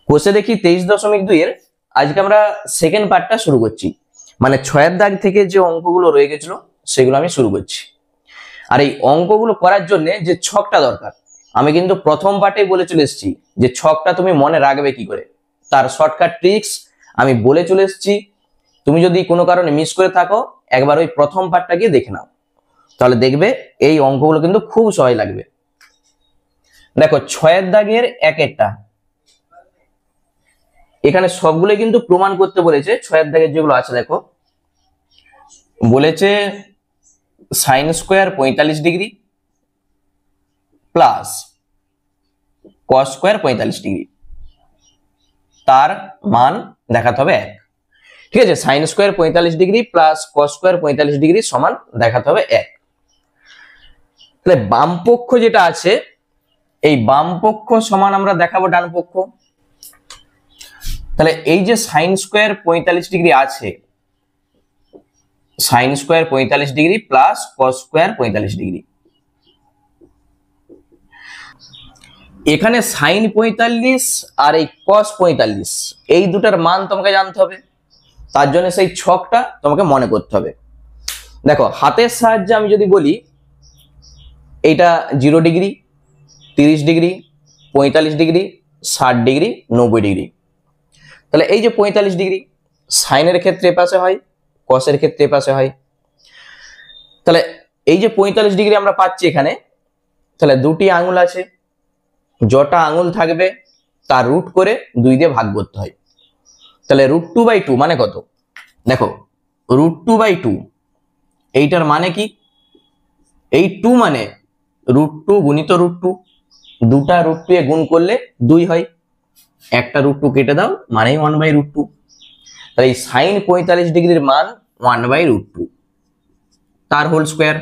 কোষে দেখি 23.2 এর আজকে আমরা সেকেন্ড পার্টটা শুরু করছি। মানে 6 দাগ থেকে যে অঙ্কগুলো রয়ে গেছিল সেগুলো আমি শুরু করছি। আর এই অঙ্কগুলো করার জন্য যে ছকটা দরকার আমি কিন্তু প্রথম পার্টেই বলে চলে এসেছি যে ছকটা তুমি মনে রাখবে কি করে, তার শর্টকাট ট্রিক্স আমি বলে চলে এসেছি। তুমি যদি কোনো কারণে মিস করে থাকো একবার ওই প্রথম পার্টটা গিয়ে দেখে নাও, তাহলে দেখবে এই অঙ্কগুলো কিন্তু খুব সহজ লাগবে। দেখো 6 দাগের একেরটা এখানে সবগুলো কিন্তু প্রমাণ করতে বলেছে। 6 দাগের যেগুলো আছে দেখো বলেছে sine square 45 degree plus cos square 45 degree, তার মান দেখাতে হবে 1। ঠিক আছে, sine square 45 degree plus cos square 45 degree সমান দেখাতে হবে 1। তাহলে বাম পক্ষ যেটা আছে এই বাম পক্ষ সমান আমরা দেখাবো ডান পক্ষ। তাহলে এই যে সাইন স্কোয়ার 45 ডিগ্রি আছে, sine square 45 degree plus cos square 45 degree, এখানে সাইন 45 আর এই কস 45 এই দুটার মান তোমাকে জানতে হবে। তার জন্য সেই ছকটা তোমাকে মনে করতে হবে। দেখো হাতের সাহায্যে আমি যদি বলি এইটা 0 degree, 30 degree, 45 degree, 60 degree, 90 degree. তাহলে এই যে 45 ডিগ্রি সাইনের ক্ষেত্রে এপাশে হয়, কসের ক্ষেত্রে এপাশে হয়। তাহলে এই যে 45 ডিগ্রি আমরা পাচ্ছি এখানে, তাহলে দুটি আঙুল আছে, যটা আঙুল থাকবে তার রুট করে 2 দিয়ে ভাগ করতে হয়। তাহলে √2/2 মানে কত? দেখো √2/2 এইটার মানে কি? এই 2 মানে √2 গুণিত √2, দুটা √2 এ গুণ করলে 2 হয়, একটা √2 কেটে দাও মানেই 1/√2। তাহলে এই সাইন 45 ডিগ্রির মান 1/√2 তার হোল স্কোয়ার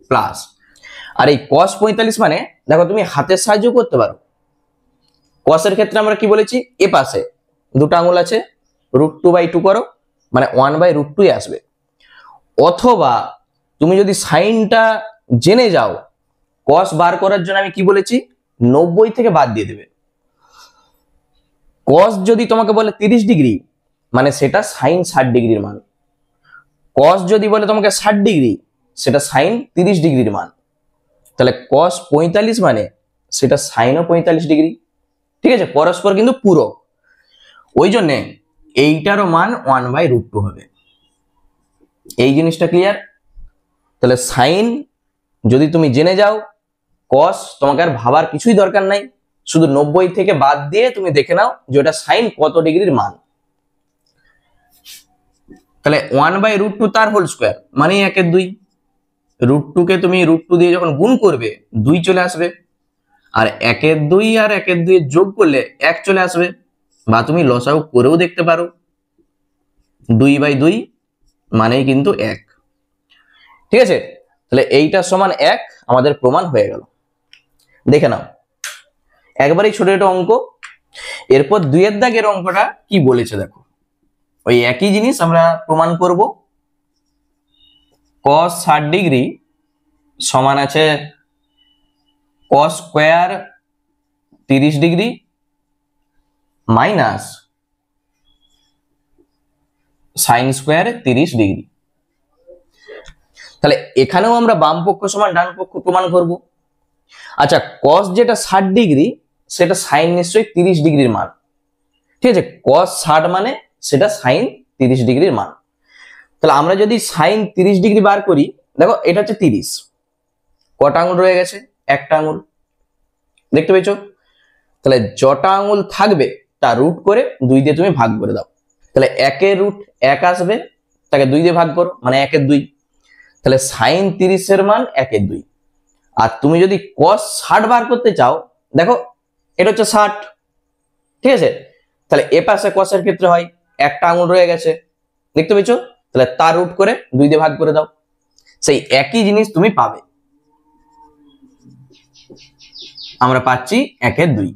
প্লাস, আর এই cos 45 মানে দেখো তুমি হাতের সাহায্য করতে পারো। কসের ক্ষেত্রে আমরা কি বলেছি, এ পাশে দুটো আঙুল আছে, √2/2 করো মানে 1/√2 আসবে। অথবা তুমি যদি সাইনটা জেনে যাও, কস বার করার জন্য আমি কি বলেছি 90 থেকে বাদ দিয়ে দেবে। কস যদি তোমাকে বলে 30 ডিগ্রি মানে সেটা সাইন 60 ডিগ্রির মান, কস যদি বলে তোমাকে 60 ডিগ্রি সেটা সাইন 30 ডিগ্রির মান। তাহলে cos 45 মানে সেটা সাইনও 45 ডিগ্রি। ঠিক আছে, পরস্পর কিন্তু পূরক, ওই জন্য এইটারও মান 1/√2 হবে। এই জিনিসটা ক্লিয়ার? তাহলে সাইন যদি তুমি জেনে যাও, cos তোমাকে আর ভাবার কিছুই দরকার নাই, শুধু 90 থেকে বাদ দিয়ে তুমি দেখে নাও যে ওটা সাইন কত ডিগ্রির মান। তাহলে 1/√2 তার হোল স্কোয়ার মানে 1/2। √2 কে তুমি √2 দিয়ে যখন গুণ করবে 2 চলে আসবে, আর 1/2 আর 1/2 যোগ করলে 1 চলে আসবে, বা তুমি লসাগু করেও দেখতে পারো। 2/2 মানেই কিন্তু 1। ঠিক আছে, তাহলে এইটা সমান 1 আমাদের প্রমাণ হয়ে গেল। দেখে নাও একবারই ছোট ছোট অঙ্ক। এরপর 2 দাগের অঙ্কটা কি বলেছে দেখো, ওই একই জিনিস আমরা প্রমাণ করব। cos 60 ডিগ্রি সমান আছে cos square 30 degree minus sine square 30 degree. তাহলে এখানেও আমরা বাম পক্ষ সমান ডান পক্ষ প্রমাণ করব। আচ্ছা, cos যেটা 60 ডিগ্রি সেটা সাইন নিশ্চয়ই 30 ডিগ্রির মান। ঠিক আছে, cos 60 মানে সেটা সাইন 30 ডিগ্রির মান। তাহলে আমরা যদি সাইন 30 ডিগ্রি বার করি, দেখো এটা হচ্ছে 30, কটা আঙুল রয়ে গেছে? একটা আঙুল, দেখতে পেয়েছো? তাহলে যটা আঙুল থাকবে তার রুট করে 2 দিয়ে তুমি ভাগ করে দাও। তাহলে 1 রুট 1 আসবে, তাকে 2 দিয়ে ভাগ করো মানে 1/2। তাহলে সাইন 30 এর মান 1/2। আর তুমি যদি cos 60 বার করতে চাও, দেখো এটা হচ্ছে 60। ঠিক আছে, তাহলে এ পাশে cos এর ক্ষেত্রে হয়, একটা আঙুল রয়ে গেছে, দেখতে পেয়েছো? তাহলে তার রুট করে 2 দিয়ে ভাগ করে দাও, সেই একই জিনিস তুমি পাবে। আমরা পাচ্ছি 1/2।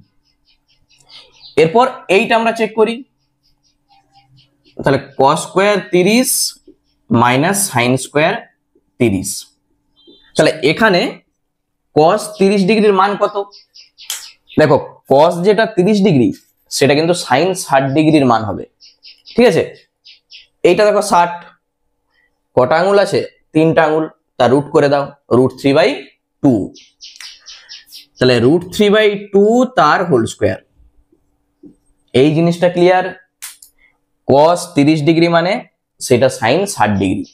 এরপর এইটা আমরা চেক করি। তাহলে cos square 30 minus sine square 30। তাহলে এখানে cos 30 ডিগ্রির মান কত? দেখো cos যেটা 30 ডিগ্রি সেটা কিন্তু সাইন 60 ডিগ্রির মান হবে। ঠিক আছে, এইটা দেখো 60, কটা আঙুল আছে? 3টা আঙুল, তা রুট করে দাও, √3/2। তাহলে √3/2 তার হোল স্কোয়ার। এই জিনিসটা ক্লিয়ার? cos 30 ডিগ্রি মানে সেটা সাইন 60 ডিগ্রি।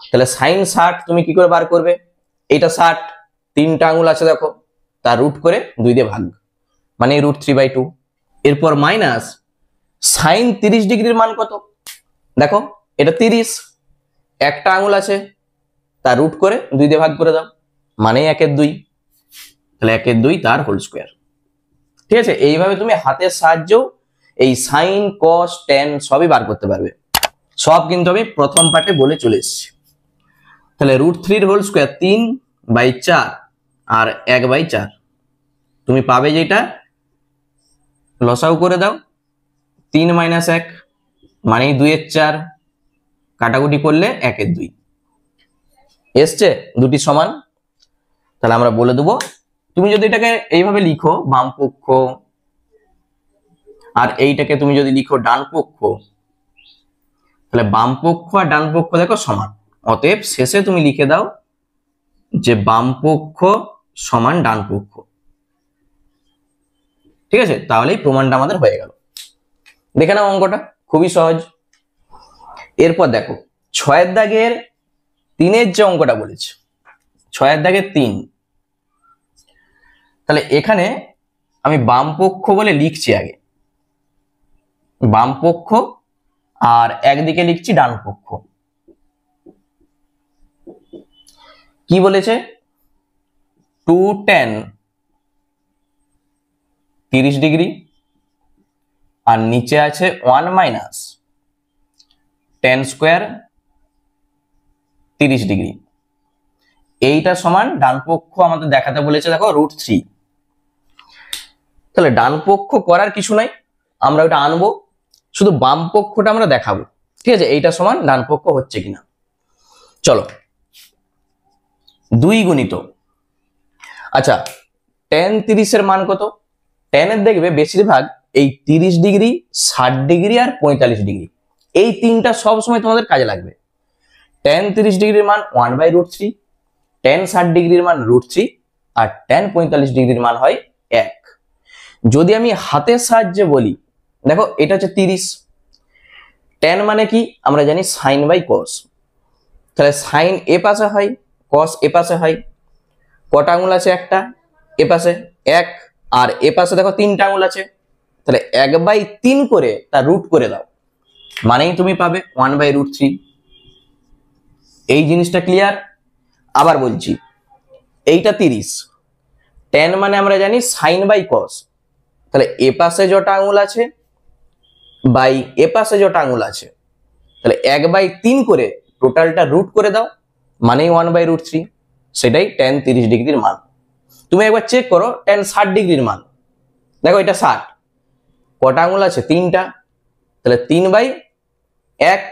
তাহলে সাইন 60 তুমি কি করে বার করবে? এটা 60, 3টা আঙুল আছে দেখো, তার রুট করে 2 দিয়ে ভাগ, মানে √3/2। এরপর মাইনাস সাইন 30 ডিগ্রির মান কত? দেখো এটা 30, একটা আঙুল আছে, তার রুট করে 2 দিয়ে ভাগ করে দাও, মানে 1/2। তাহলে 1/2 তার হোল স্কোয়ার। ঠিক আছে, এইভাবে তুমি হাতের সাহায্যেও এই সাইন, কস, ট্যান সবই বার করতে পারবে। সব কিন্তু আমি প্রথম পার্টে বলে চলে এসেছি। তাহলে √3 হোল স্কোয়ার 3/4 আর 1/4 তুমি পাবে যেটা, লসাগু করে দাও, 3 - 1 মানে 2/4, কাটাকুটি করলে 1/2 এসছে, দুটি সমান। তাহলে আমরা বলে দেবো, তুমি যদি এটাকে এইভাবে লিখো বাম পক্ষ, আর এইটাকে তুমি যদি লিখো ডান পক্ষ, তাহলে বাম পক্ষ আর ডান পক্ষ দেখো সমান, অতএব শেষে তুমি লিখে দাও যে বাম পক্ষ সমান ডান পক্ষ। ঠিক আছে, তাহলেই প্রমাণটা আমাদের হয়ে গেল। দেখে নাও অঙ্কটা খুবই সহজ। এরপর দেখো 6 দাগের 3-এর যে অঙ্কটা বলেছে, 6 দাগের 3, তাহলে এখানে আমি বাম পক্ষ বলে লিখছি আগে, বাম পক্ষ, আর একদিকে লিখছি ডান পক্ষ। কি বলেছে? 2 tan 30 ডিগ্রি, আর নিচে আছে 1 মাইনাস tan স্কোয়ার 30 ডিগ্রি। এইটা সমান ডান পক্ষ আমাদের দেখাতে বলেছে, দেখো √3। তাহলে ডান পক্ষ করার কিছু নাই, আমরা ওটা আনবো, শুধু বাম পক্ষটা আমরা দেখাবো। ঠিক আছে, এইটা সমান ডান পক্ষ হচ্ছে কিনা। চলো 2 গুণিত, আচ্ছা tan 30 এর মান কত? tan এর দেখবে বেশিরভাগ এই 30 ডিগ্রি, 60 ডিগ্রি আর 45 ডিগ্রি, এই তিনটা সব সময় তোমাদের কাজে লাগবে। tan 30 ডিগ্রির মান 1/√3, tan 60 ডিগ্রির মান √3, আর tan 45 ডিগ্রির মান হয় 1। যদি আমি হাতের সাহায্যে বলি, দেখো এটা হচ্ছে 30, tan মানে কি আমরা জানি sin/cos, তাহলে sin এ পাশে হয়, cos এ পাশে হয়। কটা আঙুল আছে? একটা, এ পাশে 1, আর এ পাশে দেখো 3টা আঙুল আছে, তাহলে 1/3 করে তার রুট করে দাও, মানেই তুমি পাবে 1/√3। এই জিনিসটা ক্লিয়ার? আবার বলছি, এইটা 30, tan মানে আমরা জানি sin/cos, তাহলে এ পাশে যটা আঙুল আছে বাই এ পাশে যটা আঙুল আছে, তাহলে 1/3 করে টোটালটা রুট করে দাও, মানেই 1/√3। সেটাই tan 30 ডিগ্রির মান। তুমি একবার চেক করো tan 60 ডিগ্রির মান, দেখো এটা 60, কটা আঙুল আছে? 3টা, তাহলে 3/1,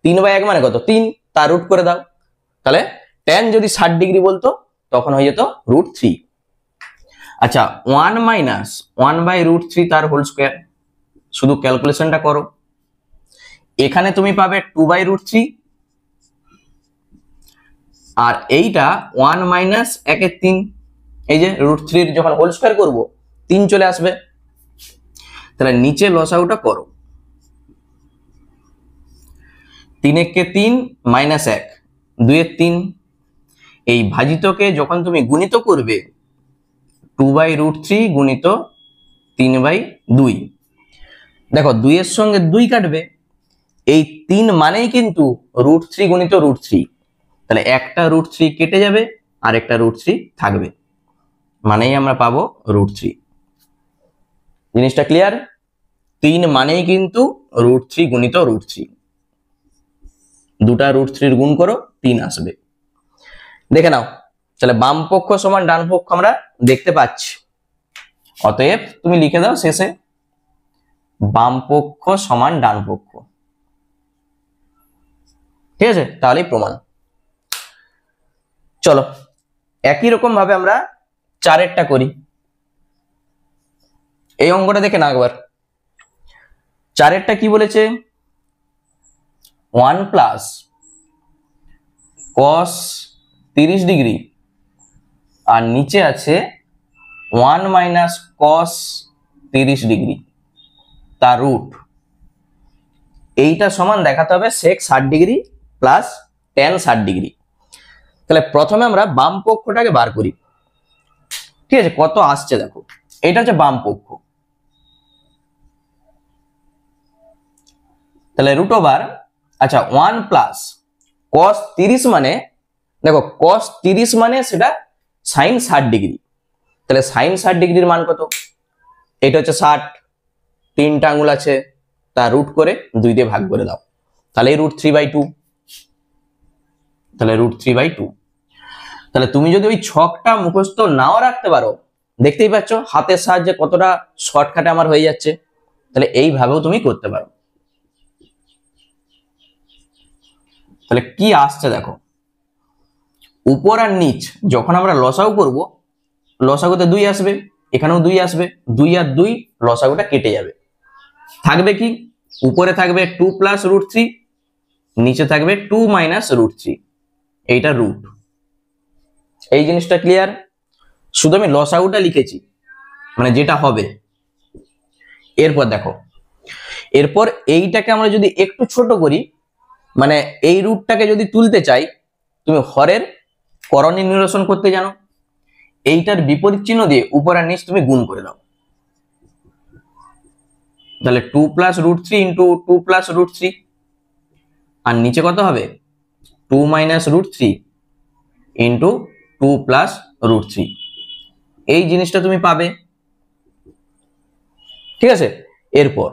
3/1 মানে কত? 3, তার রুট করে দাও, তাহলে tan যদি 60 ডিগ্রি বলতো তখন হয়ে যেত √3। আচ্ছা 1 মাইনাস 1/√3 তার হোল স্কোয়ার, শুধু ক্যালকুলেশনটা করো, এখানে তুমি পাবে 2/√3, আর এইটা 1 মাইনাস 1/3, এই যে √3 যখন হোল স্কোয়ার করবো 3 চলে আসবে, তাহলে নিচে লসাগুটা করো, 3 মাইনাস 1, 2/3। এই ভাজিতকে যখন তুমি গুণিত করবে 2/√3 গুণিত 3/2, দেখো 2 এর সঙ্গে 2 কাটবে, এই 3 মানেই কিন্তু √3 গুণিত √3, তাহলে একটা √3 কেটে যাবে আর একটা √3 থাকবে, মানেই আমরা পাবো √3। জিনিসটা ক্লিয়ার? 3 মানেই কিন্তু √3 গুণিত √3, দুটা √3 গুণ করো 3 আসবে। দেখে নাও, তাহলে বাম পক্ষ সমান ডান পক্ষ আমরা দেখতে পাচ্ছি, অতএব তুমি লিখে দাও শেষে বাম পক্ষ সমান ডান পক্ষ। ঠিক আছে, তাহলেই প্রমাণ। চলো একই রকম ভাবে আমরা 4এরটা করি। এই অঙ্কটা দেখে না একবার, 4 কি বলেছে, 1 প্লাস cos 30 ডিগ্রি আর নিচে আছে 1 মাইনাস cos 30 ডিগ্রি তার রুট। এইটা সমান দেখাতে হবে sec 60 degree plus tan 60 degree. তাহলে প্রথমে আমরা বাম পক্ষটাকে বার করি, ঠিক আছে, কত আসছে দেখো, এটা হচ্ছে বাম পক্ষ, তাহলে রুট ওভার, আচ্ছা 1 প্লাস cos 30 মানে, দেখো cos 30 মানে সেটা sin 60 ডিগ্রি, তাহলে sin 60 ডিগ্রির মান কত, এটা হচ্ছে 60, 3টা আঙুল আছে, তা রুট করে 2 দিয়ে ভাগ করে দাও, তাহলে √3/2, তাহলে √3/2। তাহলে তুমি যদি ওই ছকটা মুখস্থ নাও রাখতে পারো, দেখতেই পাচ্ছ হাতের সাহায্যে কতটা শর্টকাটে আমার হয়ে যাচ্ছে, তাহলে এইভাবেও তুমি করতে পারো। তাহলে কি আসছে দেখো, উপর আর নিচ যখন আমরা লসাগু করব, লসাগুতে 2 আসবে, এখানেও 2 আসবে, 2 আর 2 লসাগুটা কেটে যাবে, থাকবে কি, উপরে থাকবে 2 প্লাস √3, নিচে থাকবে 2 মাইনাস √3, এইটা রুট। এই জিনিসটা ক্লিয়ার? শুধু আমি লসাগুটা লিখেছি, মানে যেটা হবে। এরপর দেখো, এরপর এইটাকে আমরা যদি একটু ছোট করি, মানে এই রুটটাকে যদি তুলতে চাই, তুমি হরের করণীয় নিরসন করতে জানো, এইটার বিপরীত চিহ্ন দিয়ে উপর আর নিচ তুমি গুণ করে দাও, তাহলে 2 প্লাস √3 ইন্টু 2 প্লাস √3, আর নিচে কত হবে, 2 মাইনাস √3 ইন্টু 2 প্লাস √3, এই জিনিসটা তুমি পাবে, ঠিক আছে। এরপর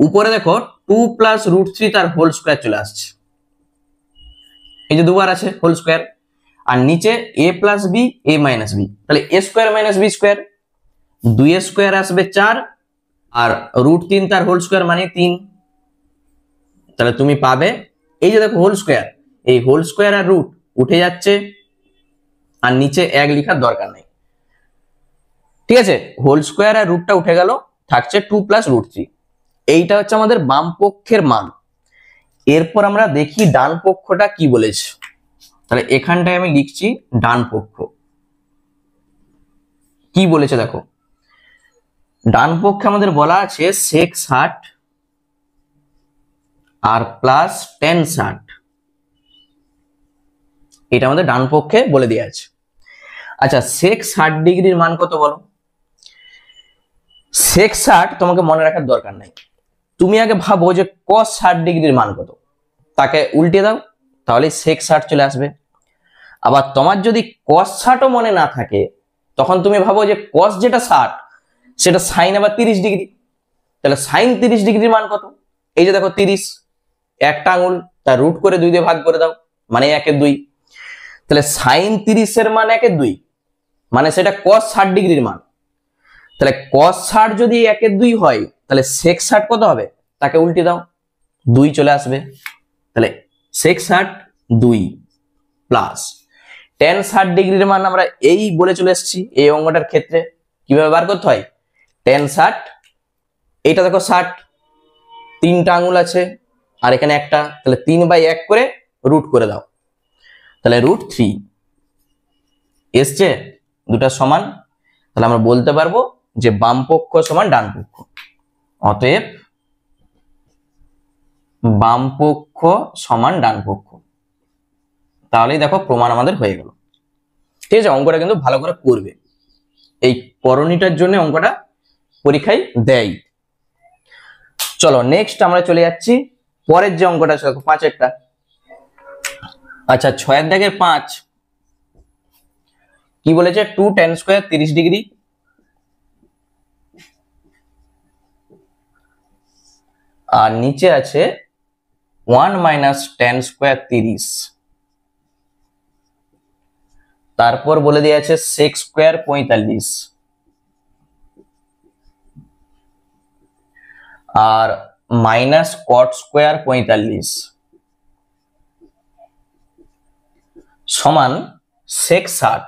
উপরে দেখো 2 প্লাস √3 তার হোল স্কোয়ার চলে আসছে, এই যে দুবার আছে হোল স্কোয়ার, আর নিচে a plus B a minus B, তাহলে a square minus B square, 2 square আসবে 4, আর √3 তার হোল স্কোয়ার মানে 3, তাহলে তুমি পাবে, এই যে দেখো হোল স্কোয়ার, এই হোল স্কোয়ার আর রুট উঠে যাচ্ছে, আর নিচে 1 লেখার দরকার নেই, ঠিক আছে, হোল স্কোয়ার আর রুটটা উঠে গেল, থাকছে 2 প্লাস √3, এইটা হচ্ছে আমাদের বাম পক্ষের মান। এরপর আমরা দেখি ডান পক্ষটা কি বলেছে, তাহলে এখানটায় আমি লিখছি ডান পক্ষ কি বলেছে দেখো, ডান পক্ষে আমাদের বলা আছে sec 60 আর প্লাস tan 60, এটা আমাদের ডান পক্ষে বলে দেওয়া আছে। আচ্ছা sec 60 ডিগ্রির মান কত বলো, sec 60 তোমাকে মনে রাখার দরকার নাই, তুমি আগে ভাবো যে cos 60 ডিগ্রির মান কত, তাকে উল্টে দাও, তাহলে sec 60 চলে আসবে। আবার তোমার যদি cos 60ও মনে না থাকে, তখন তুমি ভাবো যে cos যেটা 60 সেটা sin আবার 30 ডিগ্রি, তাহলে sin 30 ডিগ্রির মান কত, এই যে দেখো 30, একটা আঙুল, তার রুট করে 2 দিয়ে ভাগ করে দাও, মানে 1/2, তাহলে sin 30 এর মান 1/2, মানে সেটা cos 60 ডিগ্রির মান, তাহলে cos 60 যদি 1/2 হয়, তাহলে sec 60 কত হবে, তাকে উল্টে দাও, 2 চলে আসবে, তাহলে sec 60 2 প্লাস tan 60 ডিগ্রির মান আমরা এই বলে চলে এসেছি, এই অঙ্কটার ক্ষেত্রে কিভাবে বার করতে হয়, tan 60, এটা দেখো 60, 3টা আঙুল আছে আর এখানে একটা, তাহলে 3/1 করে রুট করে দাও, তাহলে √3 এসছে, দুটা সমান, তাহলে আমরা বলতে পারবো যে বাম পক্ষ সমান ডান পক্ষ, অতএব বাম পক্ষ সমান ডান পক্ষ, তাহলেই দেখো প্রমাণ আমাদের হয়ে গেল, ঠিক আছে। অঙ্কটা কিন্তু ভালো করে করবে, এই করণীটার জন্য অঙ্কটা পরীক্ষায় দেয়। চলো নেক্সট আমরা চলে যাচ্ছি পরের যে অঙ্কটা আছে, দেখো 5 আচ্ছা 6 দাগের 5 কি বলেছে, 2 tan স্কয়ার 30 ডিগ্রি আর নিচে আছে 1 মাইনাস tan স্কয়ার 30, তারপর বলে দেওয়া আছে sec স্কয়ার 45 আর মাইনাস cot স্কয়ার 45 সমান sec 60।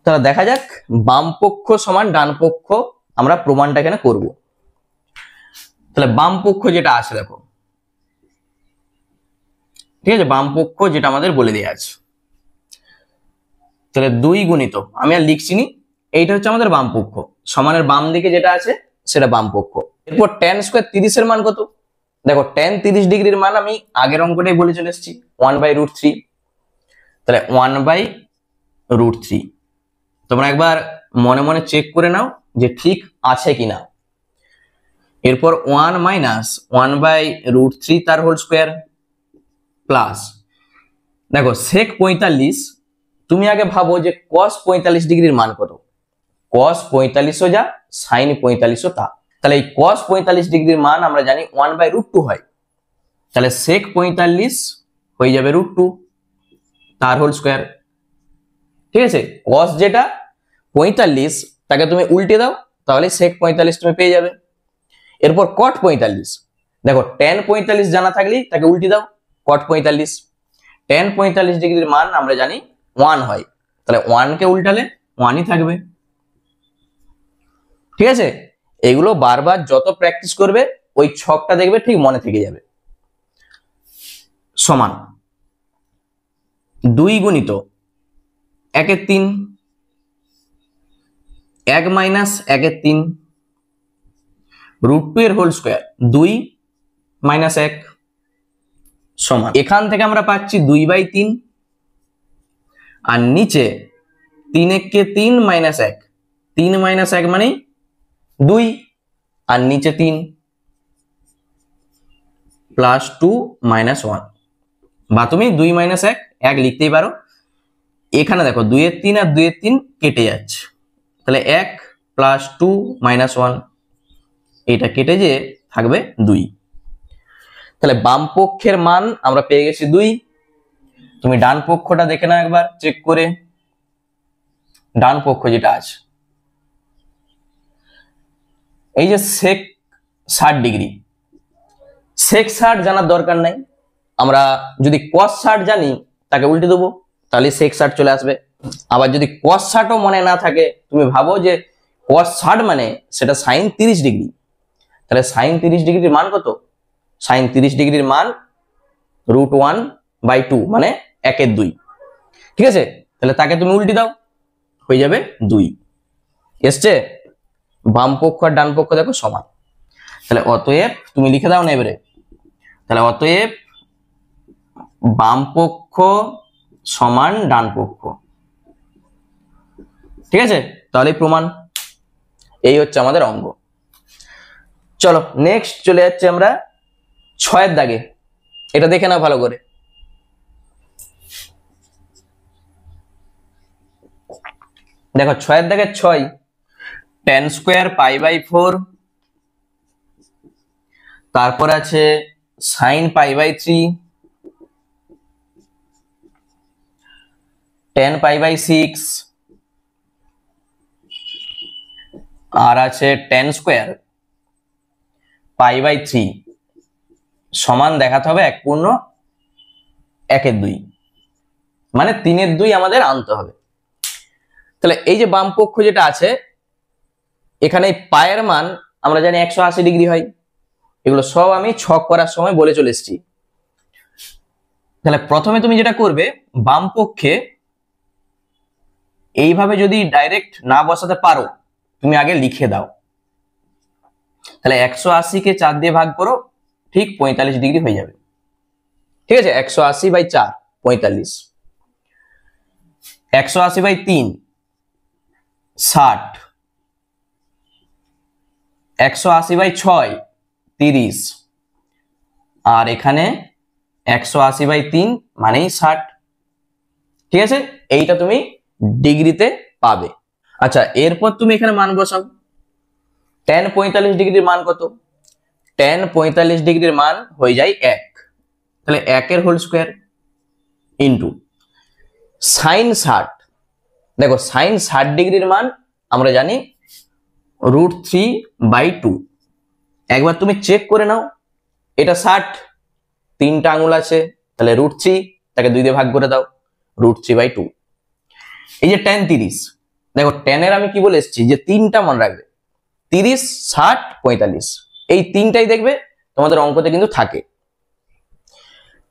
তাহলে দেখা যাক বাম পক্ষ সমান ডান পক্ষ আমরা প্রমাণটা এখানে করব। তাহলে বাম পক্ষ যেটা আছে দেখো, ঠিক আছে, বাম পক্ষ যেটা আমাদের বলে দেওয়া আছে, তাহলে 2 গুণিত, আমি আর লিখছি নি, এইটা হচ্ছে আমাদের বাম পক্ষ, সমানের বাম দিকে যেটা আছে সেটা বাম পক্ষ। এরপর tan স্কয়ার 30 এর মান কত? দেখো tan 30 ডিগ্রির মান আমি আগের অঙ্কটাই বলে চলে এসেছি 1/√3, তাহলে 1/√3। তোমরা একবার মনে মনে চেক করে নাও যে ঠিক আছে কিনা। এরপর 1 মাইনাস 1/√3 তার হোল স্কয়ার প্লাস, দেখো sec 45, তুমি আগে ভাবো যে cos 45 ডিগ্রির মান কত। cos 45 ও যা sin 45 ও তা, তাহলে এই cos 45 ডিগ্রির মান আমরা জানি 1/√2 হয়, তাহলে sec 45 হয়ে যাবে √2 তার হোল স্কয়ার। ঠিক আছে, cos যেটা 45 তাকে তুমি উল্টে দাও, তাহলে sec 45 তুমি পেয়ে যাবে। এরপর cot 45, দেখো tan 45 জানা থাকলেই তাকে উল্টে দাও, cot 45, tan 45 ডিগ্রির মান আমরা জানি 1 হয়, তাহলে 1 কে উল্টালে 1ই থাকবে। ঠিক আছে, এগুলো বারবার যত প্র্যাকটিস করবে ওই ছকটা দেখবে ঠিক মনে থেকে যাবে। সমান 2 গুণিত 1/3, 1 মাইনাস 1/3 √2 এর হোল স্কয়ার, 2 মাইনাস 1 সমান, এখান থেকে আমরা পাচ্ছি 2/3, আর নিচে 3 কে 3 মাইনাস 1, 3 মাইনাস 1 মানে 2, আর নিচে 3 প্লাস 2 মাইনাস 1, বা তুমি 2 মাইনাস 1 1 লিখতেই পারো। এখানে দেখো 2 এর 3 আর 2 এর 3 কেটে যাচ্ছে, তাহলে 1 প্লাস 2 মাইনাস 1, এটা কেটে যে থাকবে 2। তাহলে বাম পক্ষের মান আমরা পেয়ে গেছি 2। তুমি ডান পক্ষটা দেখে নাও একবার চেক করে, ডান পক্ষ যেটা আছে, এই যে sec 60 ডিগ্রি, sec 60 জানার দরকার নাই, আমরা যদি cos 60 জানি তাকে উল্টে দেবো, তাহলে sec 60 চলে আসবে। আবার যদি cos 60 ও মনে না থাকে, তুমি ভাবো যে cos 60 মানে সেটা sin 30 ডিগ্রি, তাহলে sin 30 ডিগ্রির মান কত? sin 30 ডিগ্রির মান √1/2 মানে 1/2। ঠিক আছে, তাহলে তাকে তুমি উল্টে দাও, হয়ে যাবে 2। এসছে, বাম পক্ষ আর ডান পক্ষ দেখো সমান, তাহলে অতএব তুমি লিখে দাও না এবারে, তাহলে অতএব বাম পক্ষ সমান ডান পক্ষ। ঠিক আছে, তাহলে প্রমাণ, এই হচ্ছে আমাদের অঙ্ক। চলো নেক্সট চলে যাচ্ছে আমরা 6 দাগে, এটা দেখে নাও ভালো করে। দেখো 6 দাগে 6, tan স্কয়ার π/4, তারপর আছে sin π/3, tan π/6, আর আছে tan স্কয়ার π/3 সমান দেখাতে হবে 1 পূর্ণ 1/2, মানে 3/2 আমাদের আনতে হবে। তাহলে এই যে বাম পক্ষ যেটা আছে, এখানে পায়ের মান আমরা জানি 180 ডিগ্রি হয়, এগুলো সব আমি ছক করার সময় বলে চলে এসেছি। তাহলে প্রথমে তুমি যেটা করবে, বাম পক্ষে এইভাবে যদি ডাইরেক্ট না বসাতে পারো, তুমি আগে লিখে দাও। তাহলে 180 কে 4 দিয়ে ভাগ করো, ঠিক 45 ডিগ্রি হয়ে যাবে। ঠিক আছে, 180/4 45, 180/3 60, 180/6 30, আর এখানে 180/3 মানেই 60। ঠিক আছে, এইটা তুমি ডিগ্রিতে পাবে। আচ্ছা, এরপর তুমি এখানে মান বসাও। tan 45 ডিগ্রির মান কত? tan 45 ডিগ্রির মান হয়ে যায় 1, তাহলে 1 এর হোল স্কয়ার ইন্টু sin 60, দেখো sin 60 ডিগ্রির মান আমরা জানি √3/2। একবার তুমি চেক করে নাও, এটা 60, 3টা আঙুল আছে, তাহলে √3, তাকে 2 দিয়ে ভাগ করে দাও, √3/2। এই যে tan 30, দেখো টেনের আমি কি বলে এসেছি যে তিনটা মনে রাখবে, 30, 60, 45, এই তিনটাই দেখবে তোমাদের অঙ্কতে কিন্তু থাকে।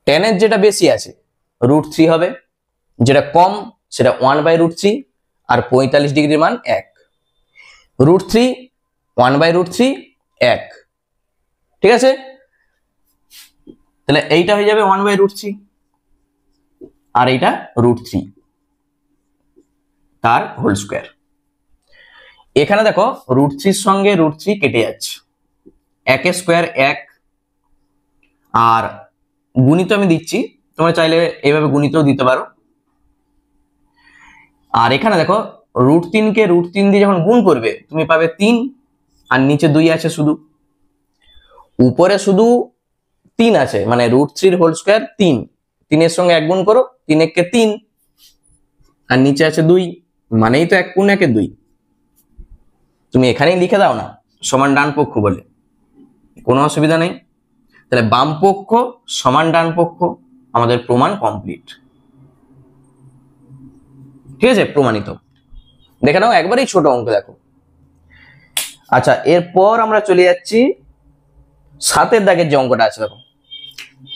টেনের যেটা বেশি আছে √3 হবে, যেটা কম সেটা 1/√3, আর 45 ডিগ্রির মান 1। √3, 1/√3, 1, ঠিক আছে। তাহলে এইটা হয়ে যাবে 1/√3, আর এইটা √3 তার হোল স্কোয়ার। এখানে দেখো √3 সঙ্গে √3 কেটে যাচ্ছে, 1 স্কোয়ার 1, আর গুণিত আমি দিচ্ছি, তোমরা চাইলে এইভাবে গুণিতও দিতে পারো। আর এখানে দেখো √3 কে √3 দিয়ে যখন গুণ করবে তুমি পাবে 3, আর নিচে 2 আছে শুধু, উপরে শুধু 3 আছে, মানে √3 হোল স্কোয়ার 3, 3 এর সঙ্গে 1 গুণ করো, 3 1 কে 3, আর নিচে আছে 2, মানেই তো 1 গুণ 1 এ 2। তুমি এখানেই লিখে দাও না সমান ডান পক্ষ বলে, কোনো অসুবিধা নেই। তাহলে বাম পক্ষ সমান ডান পক্ষ, আমাদের প্রমাণ কমপ্লিট। ঠিক আছে, প্রমাণিত। দেখে নাও একবারই ছোট অঙ্ক দেখো। আচ্ছা, এরপর আমরা চলে যাচ্ছি 7 দাগের যে অঙ্কটা আছে, দেখো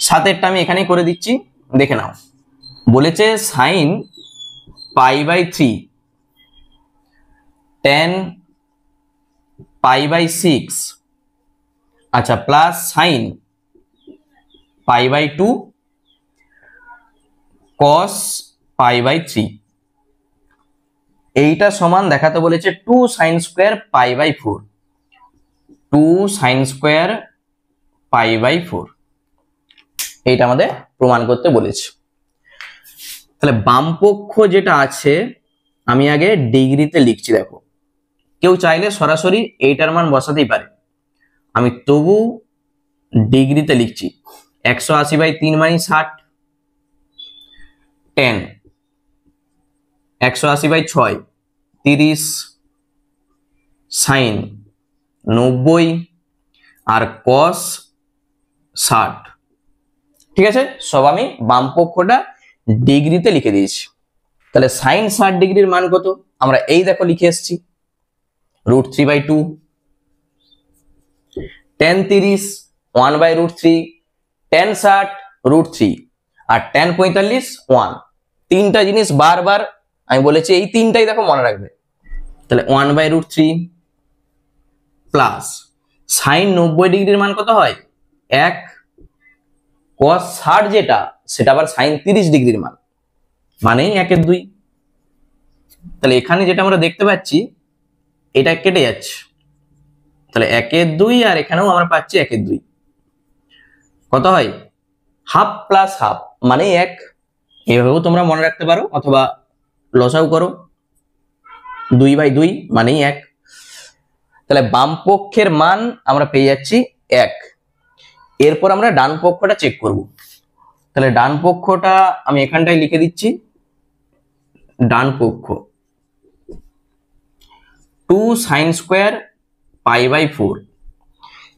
7টা আমি এখানেই করে দিচ্ছি, দেখে নাও। বলেছে sin π/3 tan π/6, আচ্ছা, প্লাস sin π/2 cos π/3, এইটা সমান দেখাতে বলেছে 2 sin স্কোয়ার π/4, 2 sin স্কোয়ার π/4, এইটা আমাদের প্রমাণ করতে বলেছে। তাহলে বাম পক্ষ যেটা আছে আমি আগে ডিগ্রিতে লিখছি, দেখো কেউ চাইলে সরাসরি এইটার মান বসাতেই পারে, আমি তবু ডিগ্রিতে লিখছি। 180/3 মানে 60, tan 180/6 30, sin 90, আর cos 60। ঠিক আছে, সব আমি বাম পক্ষটা ডিগ্রিতে লিখে দিয়েছি। তাহলে sin 60 ডিগ্রির মান কত, আমরা এই দেখো লিখে এসেছি √3/2, tan 30 1/√3, tan 60 √3, আর tan 45 1। তিনটা জিনিস বারবার আমি বলেছি, এই তিনটাই দেখো মনে রাখবে। তাহলে 1/√3 প্লাস sin 90 ডিগ্রির মান কত হয় 1, cos 60 যেটা সেটা আবার sin 30 ডিগ্রির মান, মানে 1/2। তাহলে এখানে যেটা আমরা দেখতে পাচ্ছি এটা কেটে যাচ্ছে, তাহলে 1/2, আর এখানেও আমরা পাচ্ছি 1/2, কত হয় হাফ প্লাস হাফ মানে 1। এভাবেও তোমরা মনে রাখতে পারো, অথবা লসাও করো, 2/2 মানেই 1। তাহলে বাম পক্ষের মান আমরা পেয়ে যাচ্ছি 1। এরপর আমরা ডান পক্ষটা চেক করব। তাহলে ডান পক্ষটা আমি এখানটায় লিখে দিচ্ছি, ডান পক্ষ 2 sin স্কোয়ার π/4।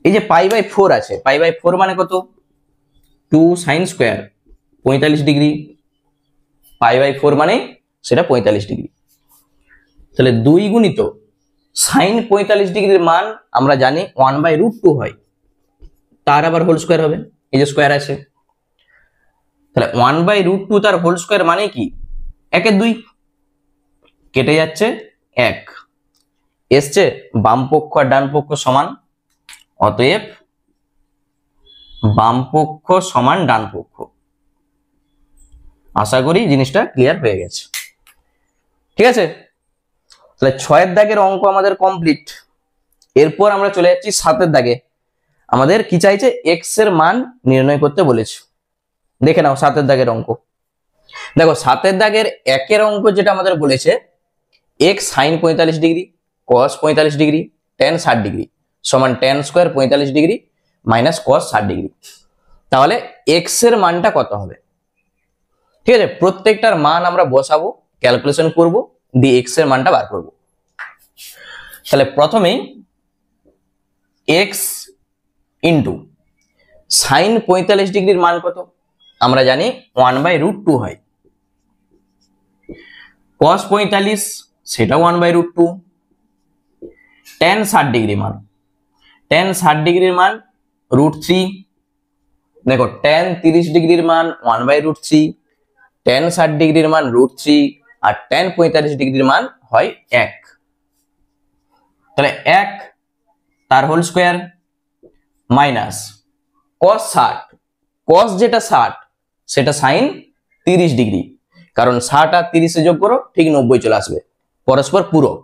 এই যে π/4 আছে, π/4 মানে কত 2 sin স্কোয়ার 45 ডিগ্রি, π/4 মানে সেটা 45 ডিগ্রি। তাহলে 2 গুণিত sin 45 ডিগ্রির মান আমরা জানি 1/√2 হয়, তার আবার হোল স্কোয়ার হবে, এই যে স্কোয়ার আছে। তাহলে 1/√2 তার হোল স্কোয়ার মানে কি 1/2, কেটে যাচ্ছে 1, এসছে বাম পক্ষ আর ডান পক্ষ সমান, অতএব বাম পক্ষ সমান ডান পক্ষ। আশা করি জিনিসটা ক্লিয়ার হয়ে গেছে। ঠিক আছে, তাহলে 6 দাগের অঙ্ক আমাদের কমপ্লিট। এরপর আমরা চলে যাচ্ছি 7 দাগে। আমাদের কি চাইছে, এক্স এর মান নির্ণয় করতে বলেছে। দেখে নাও 7 দাগের অঙ্ক। দেখো 7 দাগের 1 অঙ্ক যেটা আমাদের বলেছে, x sin 45 degree, cos 45 degree, tan 60 degree সমান tan square 45 degree minus cos 60 degree. তাহলে এক্স এর মানটা কত হবে? ঠিক আছে, প্রত্যেকটার মান আমরা বসাবো, ক্যালকুলেশন করব, দিয়ে এক্স এর মানটা বার করব। তাহলে প্রথমেই এক্স ইন্টু sin 45 ডিগ্রির মান কত, আমরা জানি 1/√2 হয়, cos 45 সেটা 1/√2। tan 60° মান, tan 60° মান √3। দেখো tan 30° মান 1/√3, tan 60° মান √3, আর tan 45° মান হয় 1। তাহলে 1 তার whole square minus cos 60, cos যেটা 60 সেটা sin 30°, কারণ 60 আর 30 যোগ করো ঠিক 90 চলে আসবে, পরস্পর পূরক।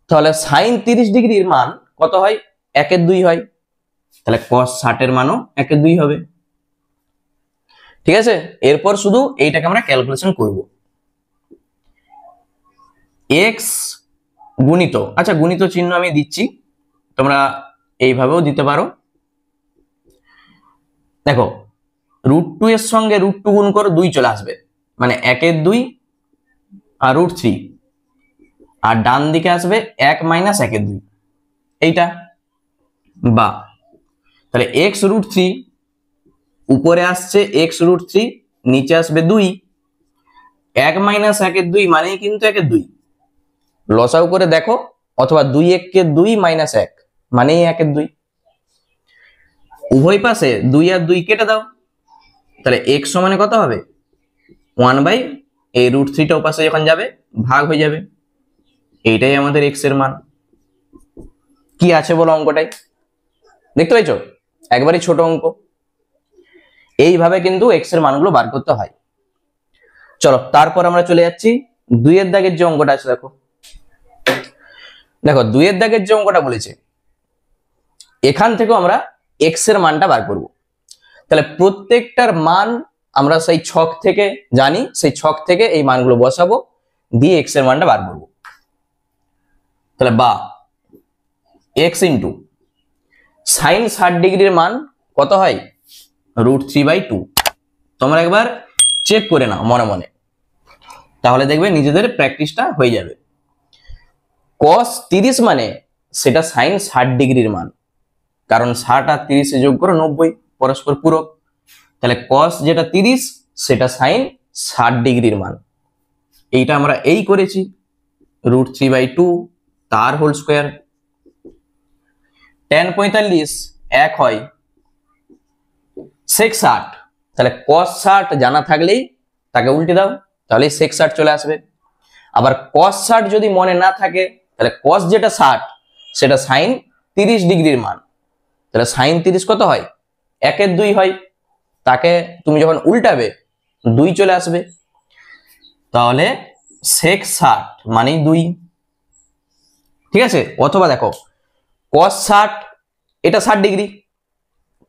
তাহলে sin 30°-র মান কত হয়? 1/2 হয়। তাহলে cos 60-এর মানও 1/2 হবে। ঠিক আছে, এরপর শুধু এইটাকে আমরা ক্যালকুলেশন করব। x গুণিত, আচ্ছা গুণিত চিহ্ন আমি দিচ্ছি, তোমরা এইভাবেও দিতে পারো। দেখো √2 এর সঙ্গে √2 গুণ করো 2 চলে আসবে, মানে 1/2 আর √3, আর ডান দিকে আসবে 1 - 1/2, এইটা। বা তাহলে x √3 উপরে আসছে x √3, নিচে আসবে 2, 1 - 1/2 মানেই কিন্তু 1/2। লসাগু করে দেখো, অথবা 2 1 কে 2 - 1 মানেই 1/2। উভয় পাশে 2 আর 2 কেটে দাও, তাহলে x সমানে কত হবে? 1 এই √3টা পাশে যখন যাবে ভাগ হয়ে যাবে। এইটাই আমাদের x এর মান। কি আছে বলো অঙ্কটাই? দেখতে পাইছো, একবারই ছোট অঙ্ক। এইভাবে কিন্তু x এর মানগুলো বার করতে হয়। চলো তারপর আমরা চলে যাচ্ছি 2 এর দাগের যে অঙ্কটা আছে। দেখো দেখো 2 এর দাগের যে অঙ্কটা বলেছে, এখান থেকে আমরা x এর মানটা বার করব। তাহলে প্রত্যেকটার মান আমরা সেই ছক থেকে জানি, সেই ছক থেকে এই মানগুলো বসাবো, দিয়ে x এর মানটা বার করব। তাহলে বা x ইন্টু sin 60°-র মান কত হয়? √3/2। তোমরা একবার চেক করে নাও মনে মনে, তাহলে দেখবে নিজেদের প্র্যাকটিসটা হয়ে যাবে। cos 30 মানে সেটা sin 60°-র মান, কারণ 60 আর 30 যোগ করো 90, পরস্পর পূরক। তাহলে cos যেটা 30 সেটা sin 60°-র মান। এইটা আমরা এই করেছি, √3/2 তার হোল স্কোয়ার। tan 45 1 হয়, sec 60, তাহলে cos 60 জানা থাকলেই তাকে উল্টে দাও, তাহলে sec 60 চলে আসবে। আবার cos 60 যদি মনে না থাকে, তাহলে cos যেটা 60 সেটা sin 30°-র মান। তাহলে sin 30 কত হয়? 1/2 হয়, তাকে তুমি যখন উল্টাবে 2 চলে আসবে, তাহলে sec 60 মানেই 2। ঠিক আছে, অথবা দেখো cos 60 এটা 60°,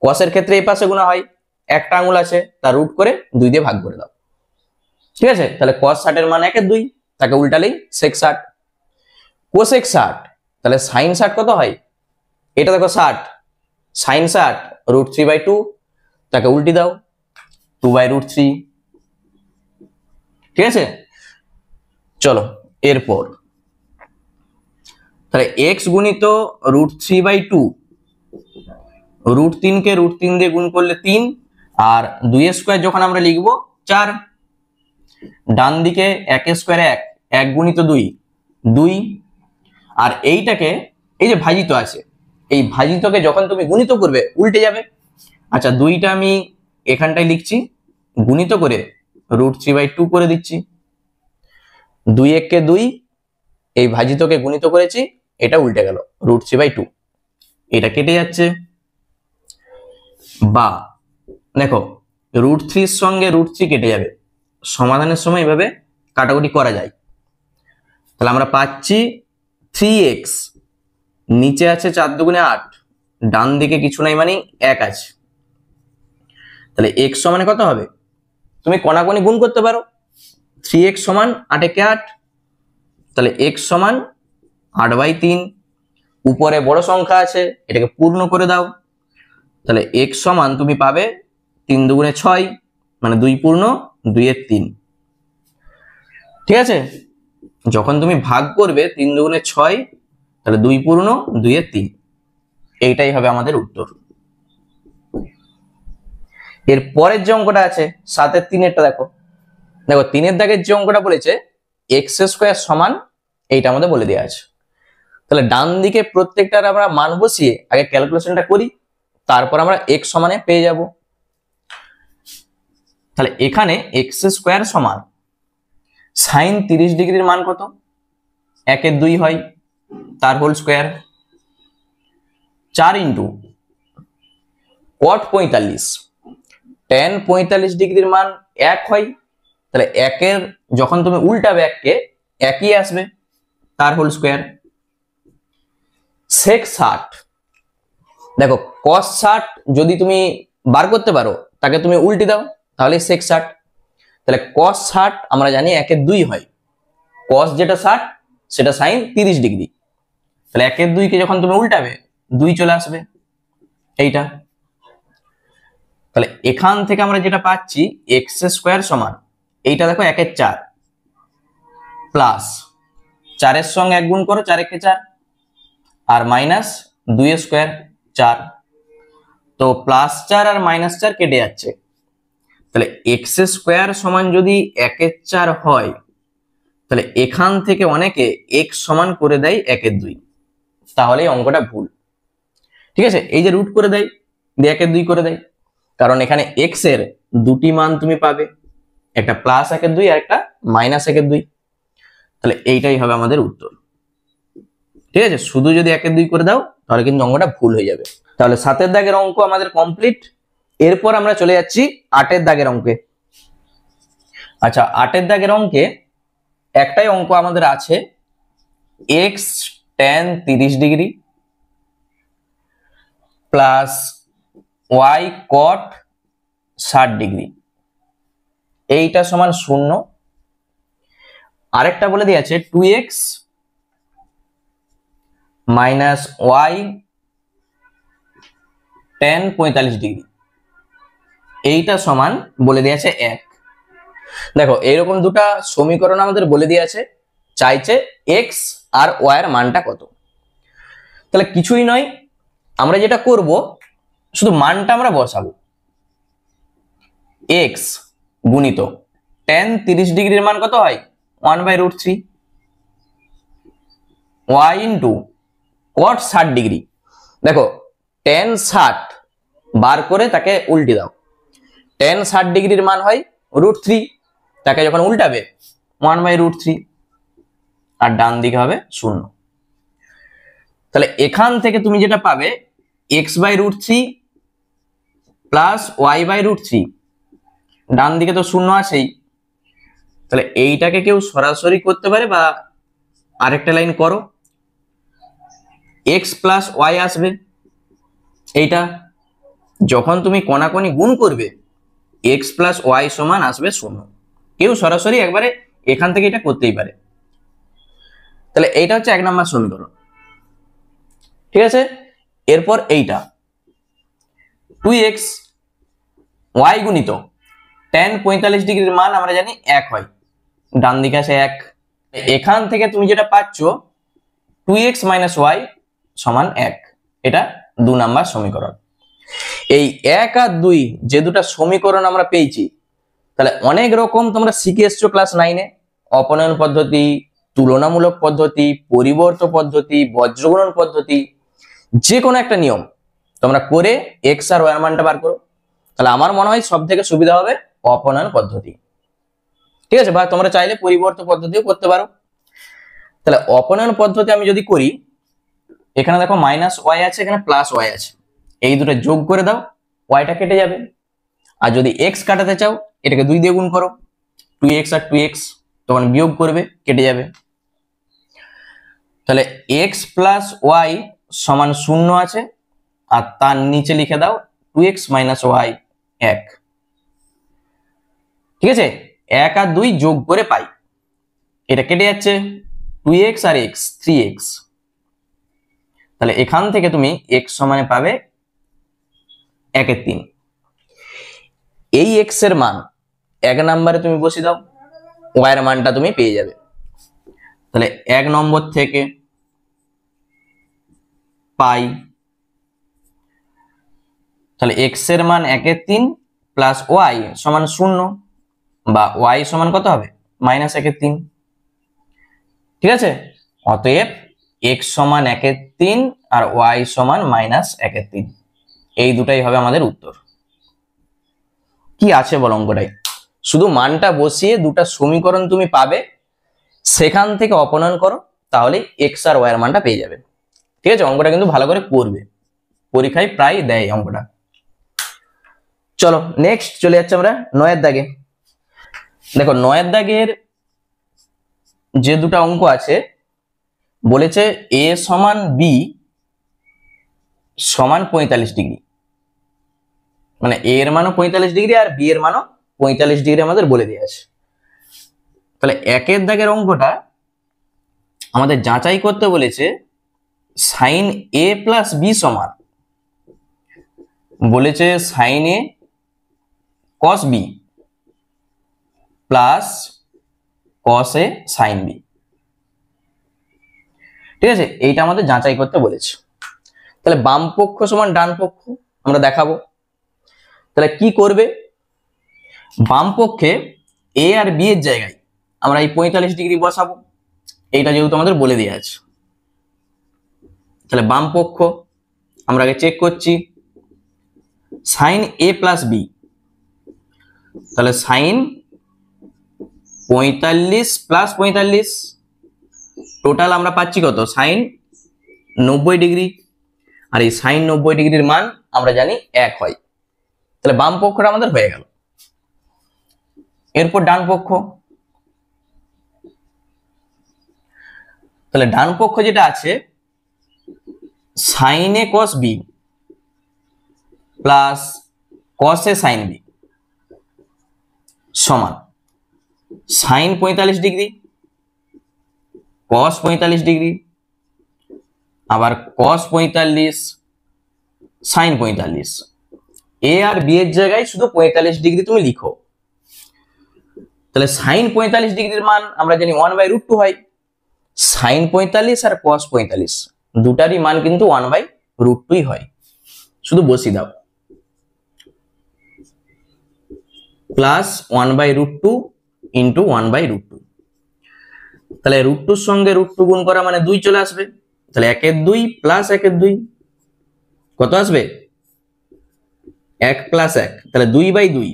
cos এর ক্ষেত্রে এই পাশে গুণা হয়, একটা আঙুল আছে তার রুট করে 2 দিয়ে ভাগ করে দাও। ঠিক আছে, তাহলে cos 60 এর মান 1/2, তাকে উল্টালেই sec 60। cosec 60, তাহলে sin 60 কত হয়? এটা দেখো 60, sin 60 √3/2, তাকে উল্টি দাও 2/√3। ঠিক আছে, চলো এরপর তাহলে x গুণিত √3/2, √3 কে √3 দিয়ে গুণ করলে 3, আর 2 এর স্কয়ার যখন আমরা লিখব 4, ডান দিকে 1 এর স্কয়ার 1, 1 গুণিত 2 2, আর এইটাকে এই যে ভাজিত আছে, এই ভাজিতকে যখন তুমি গুণিত করবে উল্টে যাবে। আচ্ছা 2টা আমি এখানটায় লিখছি, গুণিত করে √3/2 করে দিচ্ছি। 2 1 কে 2, এই ভাজিতকে গুণিত করেছি, এটা উল্টে গেল, √3/2, এটা কেটে যাচ্ছে। বা দেখো √3 এর সঙ্গে √3 কেটে যাবে, সমাধানের সময় এইভাবে কাটাকুটি করা যায়। তাহলে আমরা পাচ্ছি 3x, নিচে আছে 4 দুগুণে 8, ডান দিকে কিছু নাই মানে 1 আছে। তাহলে x সমানে কত হবে? তুমি কোনাকুনি গুণ করতে পারো, 3x সমান 8 একে 8, তাহলে x সমান 8/3। উপরে বড় সংখ্যা আছে, এটাকে পূর্ণ করে দাও, তাহলে x সমান তুমি পাবে 3 দুগুণে 6, মানে 2 পূর্ণ 2 এর 3। ঠিক আছে, যখন তুমি ভাগ করবে 3 দুগুণে 6, তাহলে 2 পূর্ণ 2 এর 3, এইটাই হবে আমাদের উত্তর। এর পরের যে অঙ্কটা আছে 7 এর 3 এরটা দেখো। দেখো 3 এর দাগের যে অঙ্কটা বলেছে x² সমান এইটা আমাদের বলে দেওয়া আছে। তাহলে ডান দিকে প্রত্যেকটার আমরা মান বসিয়ে আগে ক্যালকুলেশনটা করি, তারপর আমরা x সমানে পেয়ে যাব। তাহলে এখানে এক্স স্কোয়ার সমান সাইন 30 ডিগ্রির মান কত, 1/2 হয়, তার whole square, 4 into cot 45, tan 45 ডিগ্রির মান 1 হয়, তাহলে 1 যখন তুমি উল্টাবে 1কে, 1ই আসবে, তার হোল স্কোয়ার, sec 60, দেখো cos 60 যদি তুমি বার করতে পারো তাকে তুমি উল্টে দাও, তাহলে sec 60, তাহলে cos 60 আমরা জানি 1/2 হয়, cos যেটা 60 সেটা sin 30 ডিগ্রি, তাহলে 1/2 কে যখন তুমি উল্টাবে 2 চলে আসবে, এইটা। তাহলে এখান থেকে আমরা যেটা পাচ্ছি এক্স স্কোয়ার সমান, এইটা দেখো 1/4 প্লাস 4 সঙ্গে 1 গুণ করো, 4 একে 4, আর মাইনাস 2 স্কোয়ার 4, তো +4 আর -4 কেটে যাচ্ছে, তাহলে এক্স স্কোয়ার সমান যদি 1/4 হয়, তাহলে এখান থেকে অনেকে x সমান করে দেয় 1/2, তাহলে এই অঙ্কটা ভুল। ঠিক আছে, এই যে রুট করে দেয়, 1/2 করে দেয়, কারণ এখানে x এর দুটি মান তুমি পাবে, একটা +1/2 আর একটা -1/2, তাহলে এইটাই হবে আমাদের উত্তর। ঠিক আছে, শুধু যদি 1/2 করে দাও তাহলে কিন্তু অঙ্কটা ভুল হয়ে যাবে। তাহলে 7 দাগের অঙ্ক আমাদের কমপ্লিট। এরপর আমরা চলে যাচ্ছি 8 দাগের অঙ্কে। আচ্ছা, 8 দাগের অঙ্কে একটাই অঙ্ক আমাদের আছে, x tan 30 degree plus y cot 60 degree, এইটা সমান 0। আরেকটা বলে দিয়েছে 2x minus y tan 45 degree, এইটা সমান বলে দিয়েছে 1। দেখো এইরকম দুটা সমীকরণ আমাদের বলে দিয়েছে, চাইছে x আর y এর মানটা কত। তাহলে কিছুই নয়, আমরা যেটা করব শুধু মানটা আমরা বসাবো, x গুণিত tan 30 ডিগ্রির মান কত হয়, 1/√3, y ইন্টু cot 60 ডিগ্রি, দেখো tan 60 বার করে তাকে উল্টে দাও, tan 60 ডিগ্রির মান হয় √3, তাকে যখন উল্টাবে 1/√3, আর ডান দিকে হবে 0। তাহলে এখান থেকে তুমি যেটা পাবে x/√3 প্লাস y/√3, ডান দিকে তো 0 আছেই, তাহলে এইটাকে কেউ সরাসরি করতে পারে বা আরেকটা লাইন করো, x প্লাস y আসবে, এইটা যখন তুমি কোনাকুনি গুণ করবে x প্লাস y সমান আসবে 0, কেউ সরাসরি একবারে এখান থেকে এটা করতেই পারে। তাহলে এইটা হচ্ছে 1 নম্বর সমীকরণ। ঠিক আছে, এরপর এইটা 2x y গুণিত tan 45 ডিগ্রির মান আমরা জানি 1 হয়, ডান দিকে আসে 1, এখান থেকে তুমি যেটা পাচ্ছ 2x মাইনাস y সমান 1, এটা 2 নম্বর সমীকরণ। এই 1 আর 2 যে দুটা সমীকরণ আমরা পেয়েছি, তাহলে অনেক রকম তোমরা শিখে এসছো ক্লাস 9-এ, অপনয়ন পদ্ধতি, তুলনামূলক পদ্ধতি, পরিবর্ত পদ্ধতি, বজ্রগুণন পদ্ধতি, যে কোনো একটা নিয়ম তোমরা করে x আর y এর মানটা বার করো, তাহলে আমার মনে হয় সব থেকে সুবিধা হবে অপনয়ন পদ্ধতি। ঠিক আছে, বা তোমরা চাইলে পরিবর্ত পদ্ধতিও করতে পারো। তাহলে অপনয়ন পদ্ধতি আমি যদি করি, এখানে দেখো -y আছে, এখানে +y আছে, এই দুটো যোগ করে দাও, yটা কেটে যাবে, আর যদি x কাটাতে চাও এটাকে 2 দিয়ে গুণ করো, 2x আর 2x, তখন বিয়োগ করবে, কেটে যাবে। তাহলে x প্লাস y সমান 0 আছে, আর তার নিচে লিখে দাও 2x মাইনাস y 1। ঠিক আছে, 1 আর 2 যোগ করে পাই, এটা কেটে যাচ্ছে, 2x আর x 3x, তাহলে এখান থেকে তুমি x সমানে পাবে 1/3। এই x এর মান 1 নম্বরে তুমি বসিয়ে দাও, y এর মানটা তুমি পেয়ে যাবে। তাহলে 1 নম্বর থেকে পাই, তাহলে x এর মান 1/3 প্লাস y সমান 0, বা y সমান কত হবে, -1/3। ঠিক আছে, অতএব x সমান 1/3 আর y সমান -1/3, এই দুটাই হবে আমাদের উত্তর। কি আছে বল অঙ্কটাই, শুধু মানটা বসিয়ে দুটা সমীকরণ তুমি পাবে, সেখান থেকে অপনয়ন করো, তাহলে x আর y এর মানটা পেয়ে যাবে। ঠিক আছে, অঙ্কটা কিন্তু ভালো করে করবে, পরীক্ষায় প্রায় দেয় অঙ্কটা। চলো নেক্সট চলে যাচ্ছে আমরা 9 এর দাগে। দেখো 9 এর দাগের যে দুটো অঙ্ক আছে, বলেছে a সমান b সমান 45 ডিগ্রি, মানে a এর মানও 45 ডিগ্রি আর b এর মানও 45 ডিগ্রি আমাদের বলে দেওয়া আছে। তাহলে 1 এর দাগের অঙ্কটা আমাদের যাচাই করতে বলেছে sin a প্লাস b সমান, বলেছে sin a cos b plus cos a sin b। ঠিক আছে, এইটা আমাদের যাচাই করতে বলেছে। তাহলে বাম পক্ষ সমান ডান পক্ষ আমরা দেখাবো। তাহলে কি করবে, বাম পক্ষে a আর b এর জায়গায় আমরা এই 45 ডিগ্রি বসাবো, এইটা যেহেতু আমাদের বলে দেওয়া আছে। তাহলে বাম পক্ষ আমরা আগে চেক করছি, sin a প্লাস b, তাহলে sin 45 প্লাস 45, টোটাল আমরা পাচ্ছি কত, sin 90 ডিগ্রি, আর এই sin 90 ডিগ্রির মান আমরা জানি 1 হয়। তাহলে বাম পক্ষটা আমাদের হয়ে গেল। এরপর ডান পক্ষ, তাহলে ডান পক্ষ যেটা আছে sin a cos b plus cos a sin b সমান sin 45 ডিগ্রি cos 45 ডিগ্রি আবার cos 45 sin 45, a আর b এর জায়গায় শুধু 45 ডিগ্রি তুমি লিখো। তাহলে sin 45 ডিগ্রির মান আমরা জানি 1/√2 হয়, sin 45 আর cos 45 দুটারই মান কিন্তু 1/√2 হয়, শুধু বসিয়ে দাও, প্লাস 1/√2 ইন্টু 1/√2। তাহলে √2 সঙ্গে √2 গুণ করা মানে 2 চলে আসবে, তাহলে 1/2 প্লাস 1/2 কত আসবে, 1 প্লাস 1, তাহলে 2/2,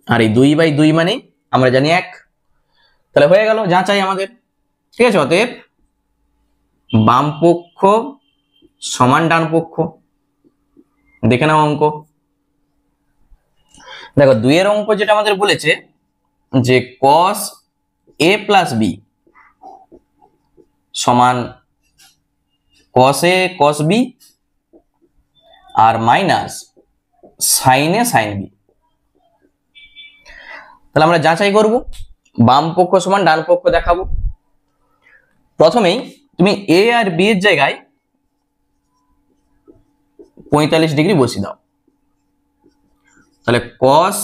আর এই 2/2 মানে আমরা জানি 1। তাহলে হয়ে গেল যাচাই আমাদের। ঠিক আছে, অতএব বাম পক্ষ সমান ডান পক্ষ। দেখে নাও অঙ্ক, দেখো 2 এর অঙ্ক যেটা আমাদের বলেছে যে cos a প্লাস b সমান cos a cos b আর minus sin a sin b। তাহলে আমরা যাচাই করব, বাম পক্ষ সমান ডান পক্ষ দেখাবো। প্রথমেই তুমি a আর b এর জায়গায় 45 ডিগ্রি বসিয়ে দাও, তাহলে cos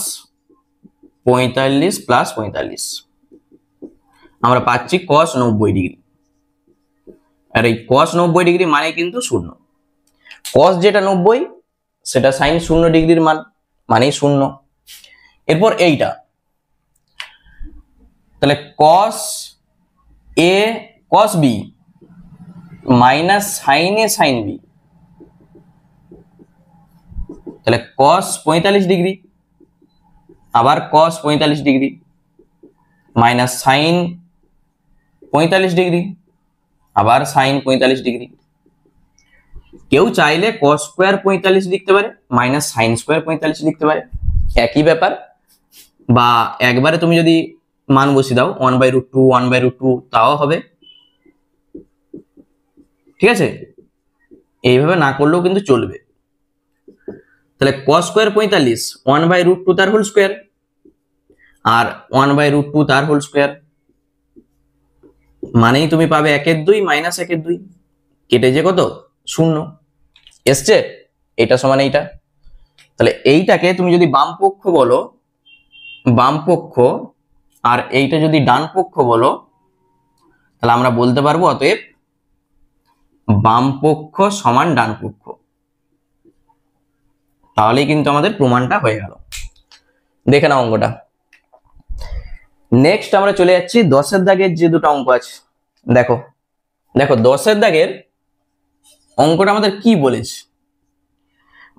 45 প্লাস 45 আমরা পাচ্ছি cos 90 ডিগ্রি, আর এই cos 90 ডিগ্রি মানে কিন্তু 0, cos যেটা 90 সেটা sin 0 ডিগ্রির মান মানেই 0। এরপর এইটা, তাহলে cos a cos b minus sin a sin b, তাহলে cos 45 ডিগ্রি আবার cos 45 degree minus sin 45 degree আবার sin 45 ডিগ্রি। কেউ চাইলে cos স্কয়ার 45 লিখতে পারে, মাইনাস sin স্কয়ার 45 লিখতে পারে, একই ব্যাপার। বা একবারে তুমি যদি মান বসিয়ে দাও 1/√2 1/√2 তাও হবে। ঠিক আছে, এইভাবে না করলেও কিন্তু চলবে। তাহলে cos স্কয়ার 45 1/√2 তার হোল স্কয়ার আর 1/√2 তার হোল স্কয়ার, মানেই তুমি পাবে 1/2 মাইনাস 1/2, কেটে যে কত 0 এসছে, এটা সমান এইটা। তাহলে এইটাকে তুমি যদি বাম পক্ষ বলো বাম পক্ষ, আর এইটা যদি ডান পক্ষ বলো, তাহলে আমরা বলতে পারবো অতএব বাম পক্ষ সমান ডান পক্ষ। তাহলেই কিন্তু আমাদের প্রমাণটা হয়ে গেল। দেখে নাও অঙ্কটা। নেক্সট আমরা চলে যাচ্ছি 10 এর দাগের যে দুটো অঙ্ক আছে, দেখো দেখো 10-এর দাগের অঙ্কটা আমাদের কি বলেছে,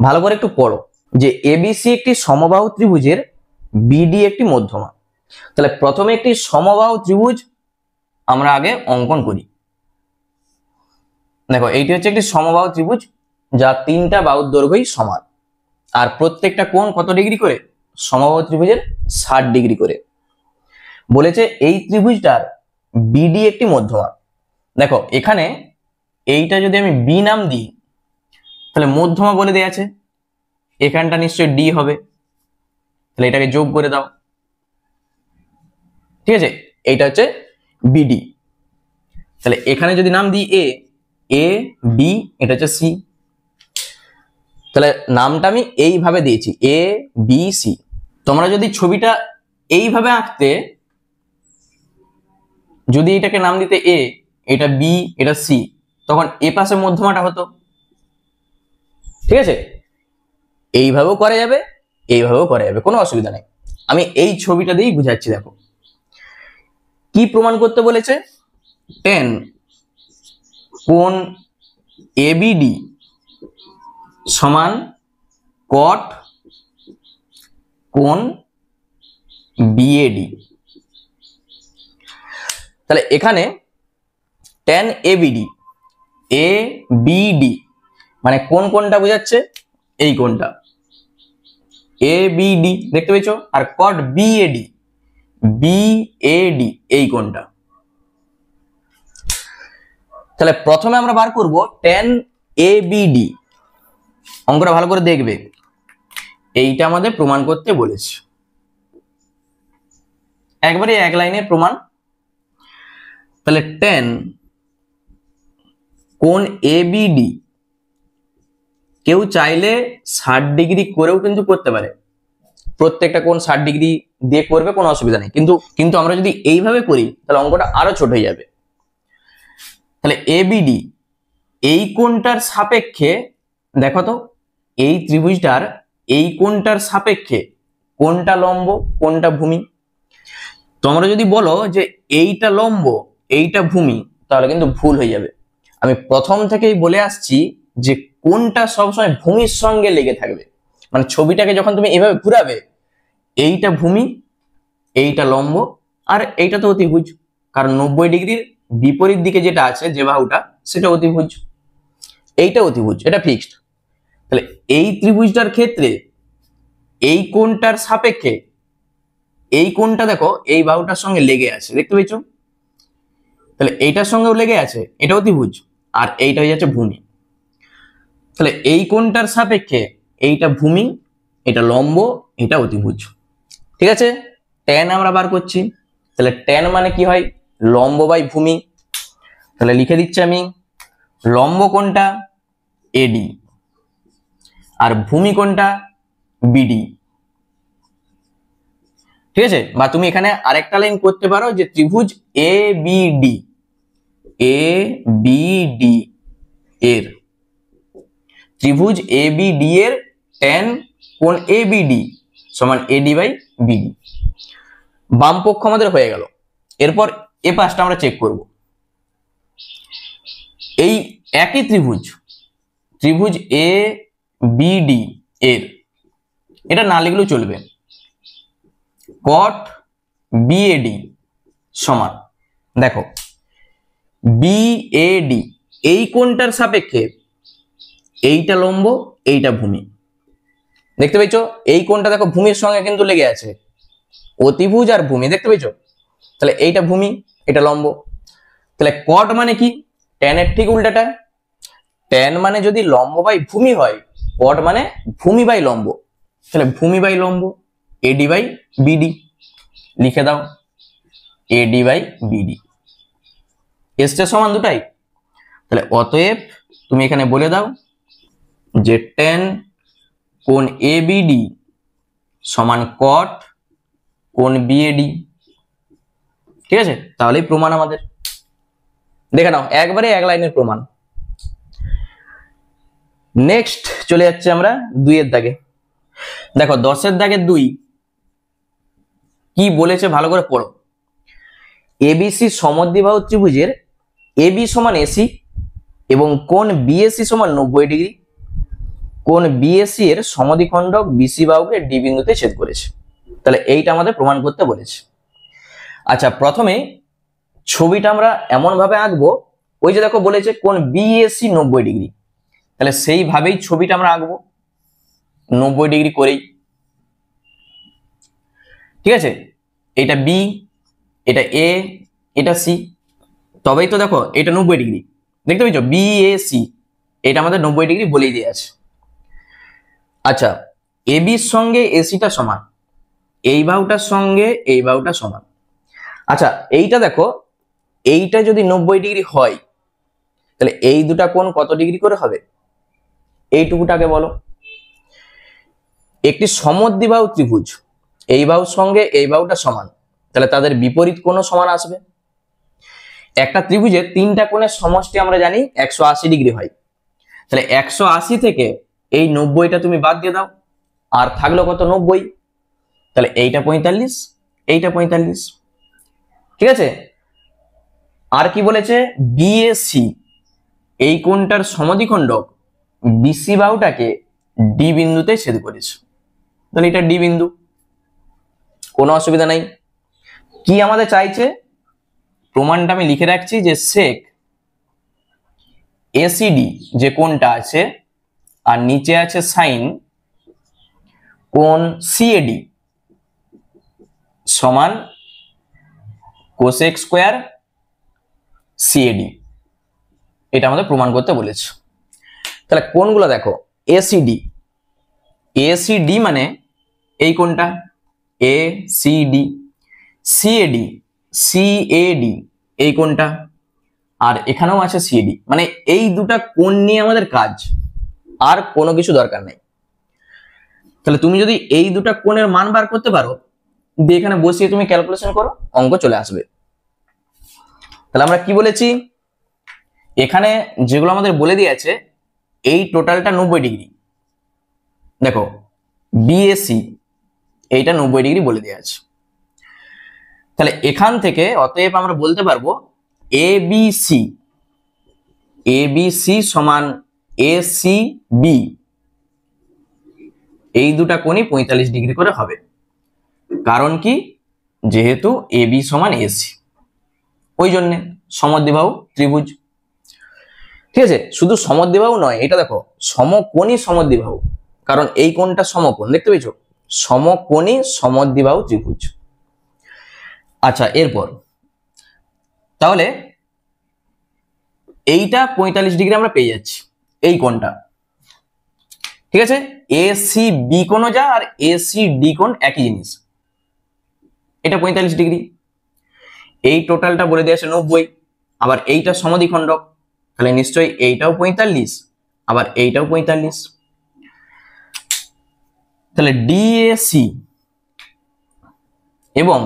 ভালো করে একটু পড়ো। যে এবিসি একটি সমবাহু ত্রিভুজের বিডি একটি মধ্যমা। তাহলে প্রথমে একটি সমবাহু ত্রিভুজ আমরা আগে অঙ্কন করি। দেখো এইটি হচ্ছে একটি সমবাহু ত্রিভুজ যা 3টা বাহুর দৈর্ঘ্যই সমান, আর প্রত্যেকটা কোণ কত ডিগ্রি করে? সমবাহু ত্রিভুজের 60 ডিগ্রি করে। বলেছে এই ত্রিভুজটার বিডি একটি মধ্যমা। দেখো এখানে এইটা যদি আমি বি নাম দিই তাহলে মধ্যমা বলে দেয়া আছে, এখানটা নিশ্চয়ই ডি হবে, তাহলে এটাকে যোগ করে দাও। ঠিক আছে, এইটা হচ্ছে বিডি। তাহলে এখানে যদি নাম দিই এ, এ বি, এটা হচ্ছে সি। তাহলে নামটা আমি এইভাবে দিয়েছি, এ বি সি। তোমরা যদি ছবিটা এইভাবে আঁকতে, যদি এটাকে নাম দিতে এ, এটা বি, এটা সি, তখন এ পাশে মধ্যমাটা হতো। ঠিক আছে, এইভাবেও করা যাবে, এইভাবেও করা যাবে, কোনো অসুবিধা নেই। আমি এই ছবিটা দিয়েই বুঝাচ্ছি। দেখো কি প্রমাণ করতে বলেছে? tan কোণ এবিডি সমান cot কোণ বিএডি। তাহলে এখানে tan ABD, ABD মানে কোন কোণটা বোঝাচ্ছে? এই কোণটা ABD, দেখতে পেয়েছো? আর cot BAD, BAD এই কোণটা। তাহলে প্রথমে আমরা বার করব tan ABD। অঙ্কটা ভালো করে দেখবে, এইটা আমাদের প্রমাণ করতে বলেছে, একবারে এক লাইনের প্রমাণ। তাহলে tan কোণ ABD কেউ চাইলে 60 ডিগ্রি করেও কিন্তু করতে পারে, প্রত্যেকটা কোণ 60 ডিগ্রি দিয়ে করবে, কোনো অসুবিধা নেই। কিন্তু আমরা যদি এইভাবে করি তাহলে অঙ্কটা আরো ছোট হয়ে যাবে। তাহলে ABD এই কোণটার সাপেক্ষে, দেখো তো এই ত্রিভুজটার এই কোণটার সাপেক্ষে কোনটা লম্ব কোনটা ভূমি। তোমরা যদি বলো যে এইটা লম্ব এইটা ভূমি, তাহলে কিন্তু ভুল হয়ে যাবে। আমি প্রথম থেকেই বলে আসছি যে কোনটা সবসময় ভূমির সঙ্গে লেগে থাকবে। মানে ছবিটাকে যখন তুমি এভাবে ঘুরাবে, এইটা ভূমি, এইটা লম্ব, আর এইটা তো অতিভুজ, কারণ 90 ডিগ্রির বিপরীত দিকে যেটা আছে যে বাহুটা, সেটা অতিভুজ, এইটা অতিভুজ, এটা ফিক্সড। তাহলে এই ত্রিভুজটার ক্ষেত্রে এই কোণটার সাপেক্ষে এই কোণটা দেখো এই বাহুটার সঙ্গে লেগে আছে, দেখতে পেয়েছো? তাহলে এইটার সঙ্গেও লেগে আছে, এটা অতিভুজ, আর এইটা হয়ে যাচ্ছে ভূমি। তাহলে এই কোণটার সাপেক্ষে এইটা ভূমি, এটা লম্ব, এটা অতিভুজ। ঠিক আছে, tan আমরা বার করছি। তাহলে tan মানে কি হয়? লম্ব বাই ভূমি। তাহলে লিখে দিচ্ছি আমি, লম্ব কোণটা AD আর ভূমি কোণটা BD। ঠিক আছে, বা তুমি এখানে আরেকটা লাইন করতে পারো যে ত্রিভুজ ABD এর ত্রিভুজ ABD এর tan কোণ ABD সমান AD বাই BD। বাম পক্ষ আমাদের হয়ে গেল। এরপর এ পাশটা আমরা চেক করব। এই একই ত্রিভুজ ABD এর, এটা না লিখলেও চলবে, cot BAD সমান, দেখো BAD এই কোণটার সাপেক্ষে এইটা লম্ব এইটা ভূমি, দেখতে পেয়েছো? এই কোণটা দেখো ভূমির সঙ্গে কিন্তু লেগে আছে, অতিভুজ আর ভূমি, দেখতে পেয়েছো? তাহলে এইটা ভূমি, এটা লম্ব। তাহলে cot মানে কি? tan এর ঠিক উল্টাটা। tan মানে যদি লম্ব বাই ভূমি হয়, cot মানে ভূমি বাই লম্ব। তাহলে ভূমি বাই লম্ব, AD বাই BD। লিখে দাও AD বাই BD, এসটা সমান দুটাই। তাহলে অতএব তুমি এখানে বলে দাও যে tan কোণ ABD সমান cot কোণ BAD। ঠিক আছে, তাহলেই প্রমাণ আমাদের। দেখে নাও, একবারে এক লাইনের প্রমাণ। নেক্সট চলে যাচ্ছে আমরা 2 এর দাগে। দেখো 10 এর দাগে 2 কি বলেছে ভালো করে পড়ো। ABC সমদ্বিবাহু ত্রিভুজের এবি সমান এসি এবং কোণ বিএসি সমান 90 ডিগ্রি। কোণ বিএসি এর সমদ্বিখণ্ডক বিসি বাহুকে ডি বিন্দুতে ছেদ করেছে। তাহলে এইটা আমাদের প্রমাণ করতে বলেছে। আচ্ছা, প্রথমে ছবিটা আমরা এমন ভাবে আঁকবো, ওই যে দেখো বলেছে কোণ বিএসি 90 ডিগ্রি, তাহলে সেইভাবেই ছবিটা আমরা আঁকবো 90 ডিগ্রি করেই। ঠিক আছে, এটা বি, এটা এ, এটা সি, তবেই তো দেখো এটা 90 ডিগ্রি, দেখতে পেয়েছো বিএসি, এটা আমাদের 90 ডিগ্রি বলেই দিয়ে আছে। আচ্ছা, এবির সঙ্গে এসিটা সমান, এই বাহুটার সঙ্গে এই বাহুটা সমান। আচ্ছা, এইটা দেখো, এইটা যদি 90 ডিগ্রি হয় তাহলে এই দুটা কোণ কত ডিগ্রি করে হবে এইটুকুটাকে বলো। একটি সমদ্বিবাহু ত্রিভুজ, এই বাহুর সঙ্গে এই বাহুটা সমান, তাহলে তাদের বিপরীত কোণও সমান আসবে। একটা ত্রিভুজের তিনটা কোণের সমষ্টি আমরা জানি 180 ডিগ্রি হয়, তাহলে 180 থেকে এই 90টা তুমি বাদ দিয়ে দাও, আর থাকলো কত 90, তাহলে এইটা 45, এইটা 45। ঠিক আছে, আর কি বলেছে, বিএসি এই কোণটার সমদ্বিখণ্ডক বিসি বাহুটাকে ডি বিন্দুতে ছেদ করেছে, তাহলে এটা ডি বিন্দু, কোনো অসুবিধা নাই। কি আমাদের চাইছে, প্রমাণটা আমি লিখে রাখছি যে সেক এসিডি যে কোণটা আছে আর নিচে আছে সাইন কোণ সিএডি সমান কোসেক স্কোয়ার সিএডি, এটা আমাদের প্রমাণ করতে বলেছে। তাহলে কোণগুলো দেখো, এসিডি, এসিডি মানে এই কোণটা এসিডি, সিএডি, সিএডি এই কোণটা, আর এখানেও আছে সিএডি, মানে এই দুটা কোণ নিয়ে আমাদের কাজ, আর কোনো কিছু দরকার নেই। তাহলে তুমি যদি এই দুটা কোণের মান বার করতে পারো, দিয়ে এখানে বসিয়ে তুমি ক্যালকুলেশন করো, অঙ্ক চলে আসবে। তাহলে আমরা কি বলেছি, এখানে যেগুলো আমাদের বলে দিয়েছে এই টোটালটা 90 ডিগ্রি, দেখো বিএসি এইটা 90 ডিগ্রি বলে দেওয়া আছে। তাহলে এখান থেকে অতএব আমরা বলতে পারবো এবিসি, এবিসি সমান এসিবি, এই দুটা কোণই 45 ডিগ্রি করে হবে। কারণ কি, যেহেতু এবি সমান এসি, ওই জন্য সমদ্বিবাহু ত্রিভুজ। ঠিক আছে, শুধু সমদ্বিবাহু নয়, এটা দেখো সমকোণী সমদ্বিবাহু, কারণ এই কোণটা সমকোণ, দেখতে পেয়েছো, সমকোণী সমদ্বিবাহু ত্রিভুজ। আচ্ছা, এরপর তাহলে এইটা 45 ডিগ্রি আমরা পেয়ে যাচ্ছি, এই কোণটা। ঠিক আছে, এসি বি কোণও যা আর এসি ডি কোণ একই জিনিস, এটা 45 ডিগ্রি। এই টোটালটা বলে দিয়েছে 90, আবার এইটা সমদ্বিখণ্ডক, তাহলে নিশ্চয়ই এইটাও 45, আবার এইটাও 45। তাহলে ডিএসি এবং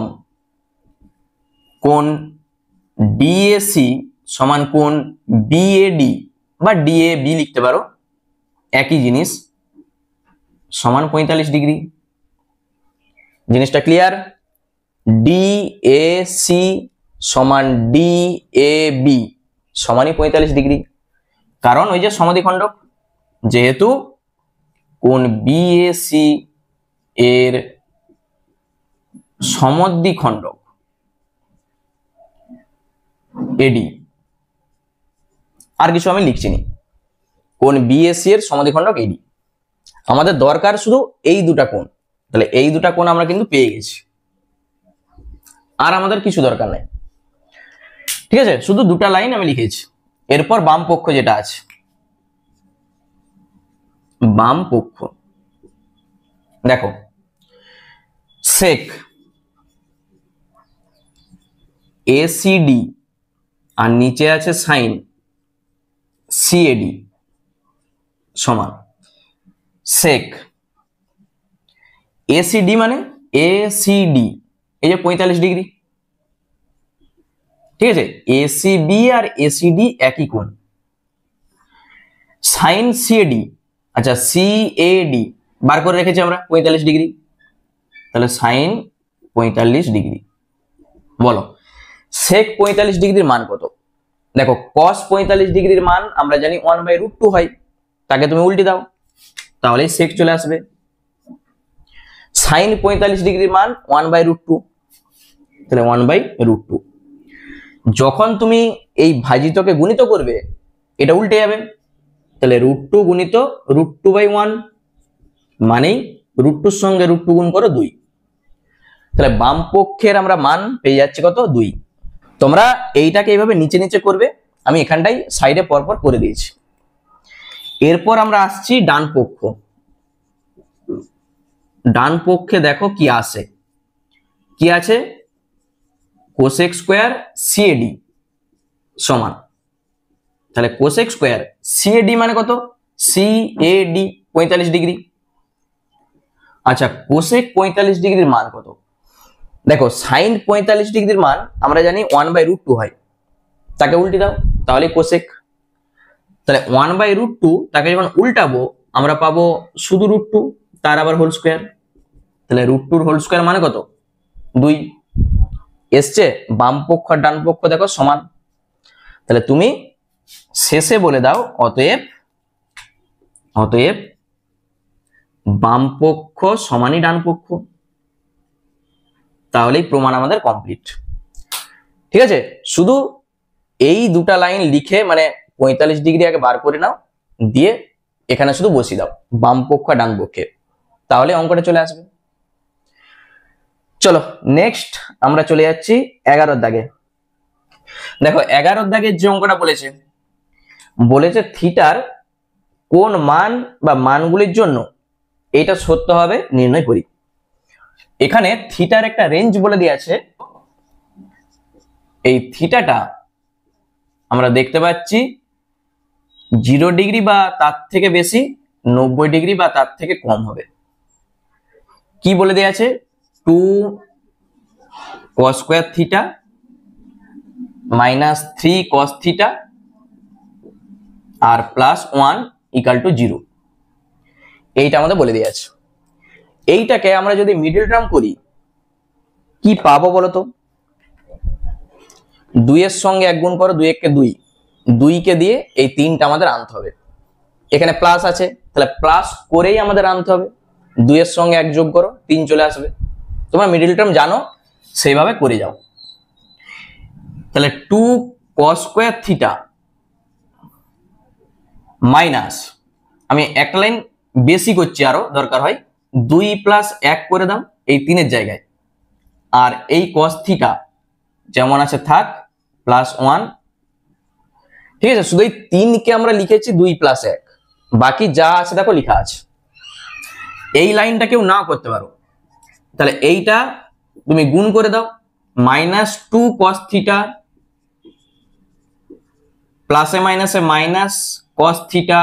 কোণ ডিএসি সমান কোণ বিএডি বা ডিএবি লিখতে পারো, একই জিনিস, সমান 45 ডিগ্রি। জিনিসটা ক্লিয়ার? ডিএসি সমান ডিএবি সমানই 45 ডিগ্রি, কারণ ওই যে সমদ্বিখণ্ডক, যেহেতু কোণ বিএসি এর সমদ্বিখণ্ডক এডি, আর কিছু আমি লিখছি না, কোণ বিএসি এর সমদ্বিখণ্ডক এডি। আমাদের দরকার শুধু এই দুটা কোণ, তাহলে এই দুটা কোণ আমরা কিন্তু পেয়ে গেছি, আর আমাদের কিছু দরকার নাই। ঠিক আছে, শুধু দুটা লাইন আমি লিখেছি। এরপর বাম পক্ষ যেটা আছে, বাম পক্ষ দেখো, সেক এসিডি আর নিচে আছে সাইন সিএডি সমান সেক এসিডি মানে এসিডি, এই যে 45 ডিগ্রি। ঠিক আছে, এসিবি আর এসিডি একই কোণ। সাইন সিএডি, আচ্ছা সিএডি বার করে রেখেছি আমরা 45 ডিগ্রি, তাহলে সাইন 45 ডিগ্রি। বলো সেক 45 ডিগ্রির মান কত? দেখো cos 45 ডিগ্রির মান আমরা জানি 1/√2 হয়, তাকে তুমি উল্টে দাও তাহলে sec চলে আসবে। sin 45 ডিগ্রির মান 1/√2, তাহলে 1/√2। যখন তুমি এই ভাজিতকে গুণিত করবে এটা উল্টে যাবে, তাহলে √2 গুণিত √2/1 মানেই √2 সঙ্গে √2 গুণ করো 2, তাহলে বাম পক্ষের আমরা মান পেয়ে যাচ্ছি কত 2। তোমরা এইটাকে এইভাবে নিচে নিচে করবে, আমি এখানটাই সাইডে পরপর করে দিয়েছি। এরপর আমরা আসছি ডান পক্ষ। ডান পক্ষে দেখো কি আসে, কি আছে কোসেক স্কোয়ার সিএডি সমান, তাহলে কোসেক স্কোয়ার সিএডি মানে কত সিএডি 45 ডিগ্রি। আচ্ছা কোসেক 45 ডিগ্রির মান কত, দেখো সাইন 45 ডিগ্রির মান আমরা জানি 1/√2 হয়, তাকে উল্টে দাও তাহলে কোসেক, তাহলে 1/√2 তাকে যখন উল্টাবো আমরা পাবো শুধু √2 তার আবার হোল স্কোয়ার, তাহলে √2 হোল স্কোয়ার মানে কত 2 এসছে। বাম পক্ষ আর ডান পক্ষ দেখো সমান, তাহলে তুমি শেষে বলে দাও অতএব বাম পক্ষ সমানই ডান পক্ষ, তাহলেই প্রমাণ আমাদের কমপ্লিট। ঠিক আছে, শুধু এই দুটা লাইন লিখে মানে 45 ডিগ্রি আগে বার করে নাও, দিয়ে এখানে শুধু বসিয়ে দাও বাম পক্ষ আর ডান পক্ষে, তাহলে অঙ্কটা চলে আসবে। চলো নেক্সট আমরা চলে যাচ্ছি 11 দাগে। দেখো 11 দাগের যে অঙ্কটা বলেছে থিটার কোন মান বা মানগুলির জন্য এটা সত্য হবে নির্ণয় করি। এখানে থিটার একটা রেঞ্জ বলে দিয়েছে, এই থিটাটা আমরা দেখতে পাচ্ছি 0 ডিগ্রি বা তার থেকে বেশি, 90 ডিগ্রি বা তার থেকে কম হবে। কি বলে দেয়া আছে 2 cos square theta minus 3 cos theta আর প্লাস 1 ইকুয়াল টু 0, এইটা আমাদের বলে দেয়া আছে। এইটাকে আমরা যদি মিডল টার্ম করি কি পাবো বলতো, 2 এর সঙ্গে 1 গুণ করো, 2 1 কে 2, 2 কে দিয়ে এই 3টা আমাদের আনতে হবে, এখানে প্লাস আছে তাহলে প্লাস করেই আমাদের আনতে হবে, 2 এর সঙ্গে 1 যোগ করো 3 চলে আসবে। তোমরা মিডল টার্ম জানো সেইভাবে করে যাও। তাহলে 2 cos স্কয়ার থিটা মাইনাস, আমি একটা লাইন বেশি করছি আরো দরকার হয়, 2 প্লাস 1 করে দাও এই 3 এর জায়গায়, আর এই cos থিটা যেমন আছে থাক প্লাস 1। ঠিক আছে, শুধু এই 3 কে আমরা লিখেছি 2 প্লাস 1, বাকি যা আছে দেখো লেখা আছে। এই লাইনটা কেউ না করতে পারো, তাহলে এইটা তুমি গুণ করে দাও, মাইনাস 2 cos থিটা প্লাসে মাইনাসে মাইনাস cos থিটা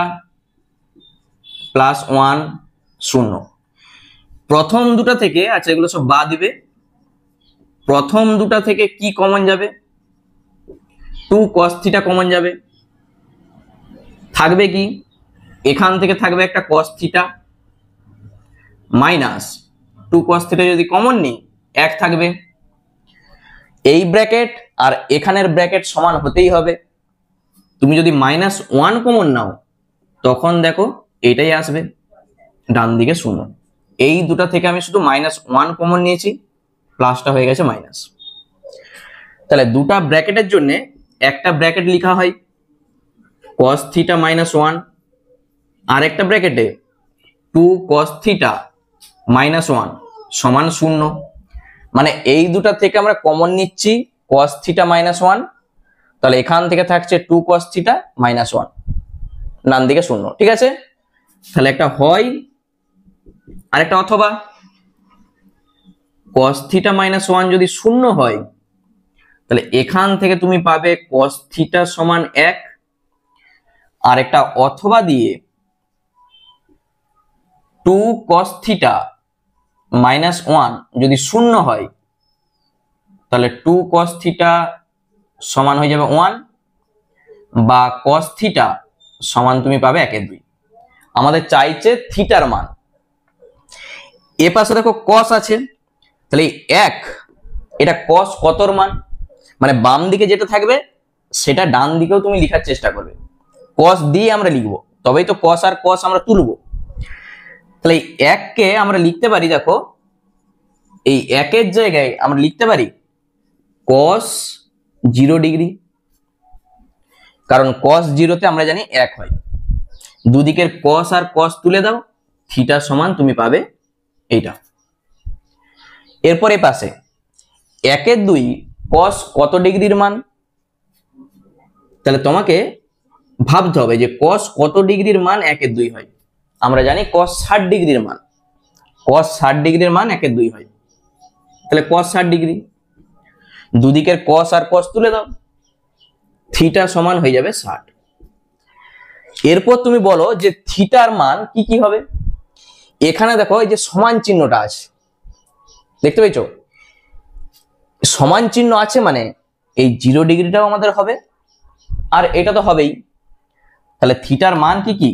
প্লাস 1 0। প্রথম দুটা থেকে, আচ্ছা এগুলো সব বাদ দিবে, প্রথম দুটা থেকে কি কমন যাবে 2 cos থিটা কমন যাবে, থাকবে কি এখান থেকে থাকবে একটা cos theta minus 2 cos theta, যদি কমন নিই 1 থাকবে, এই ব্র্যাকেট আর এখানের ব্র্যাকেট সমান হতেই হবে। তুমি যদি -1 কমন নাও তখন দেখো এইটাই আসবে ডান দিকে 0। এই দুটা থেকে আমি শুধু -1 কমন নিয়েছি, প্লাসটা হয়ে গেছে মাইনাস। তাহলে দুটা ব্র্যাকেটের জন্য একটা ব্র্যাকেট লেখা হয় cos থিটা -1, আর একটা ব্র্যাকেটে 2 cos থিটা -1 সমান 0। মানে এই দুটা থেকে আমরা কমন নিচ্ছি cos থিটা -1, তাহলে এখান থেকে থাকছে 2 cos থিটা -1, ডান দিকে 0। ঠিক আছে, তাহলে একটা হয় আর একটা অথবা, cos থিটা -1 যদি 0 হয় তাহলে এখান থেকে তুমি পাবে cos থিটা সমান 1, আর একটা অথবা দিয়ে 2 cos থিটা -1 যদি 0 হয় তাহলে 2 cos থিটা সমান হয়ে যাবে 1, বা cos থিটা সমান তুমি পাবে 1/2। আমাদের চাইছে থিটার মান। এ পাশে দেখো cos আছে, তাহলে 1 এটা cos কতর মান, মানে বাম দিকে যেটা থাকবে সেটা ডান দিকেও তুমি লেখার চেষ্টা করবে। কস দিয়ে আমরা লিখবো, তবেই তো কস আর কস আমরা তুলবো। তাহলে এই 1 কে আমরা লিখতে পারি, দেখো এই 1 এর জায়গায় আমরা লিখতে পারি cos 0 ডিগ্রি, কারণ cos 0 তে আমরা জানি 1 হয়। দুদিকের cos আর cos তুলে দাও, থিটা সমান তুমি পাবে এইটা। এরপরে পাশে 1 এর 2 cos কত ডিগ্রির মান, তাহলে তোমাকে ভাবতে হবে যে cos কত ডিগ্রির মান 1 এর 2 হয়। আমরা জানি cos 60 ডিগ্রির মান, cos 60 ডিগ্রির মান 1 এর 2 হয়, তাহলে cos 60 ডিগ্রি। দুদিকের cos আর cos তুলে দাও, থিটা সমান হয়ে যাবে 60। এরপর তুমি বলো যে থিটার মান কি কি হবে। এখানে দেখো এই যে সমান চিহ্নটা আছে, দেখতে পেয়েছো? সমান চিহ্ন আছে মানে এই 0 ডিগ্রিটাও আমাদের হবে, আর এটা তো হবেই। তাহলে থিটার মান কি কি?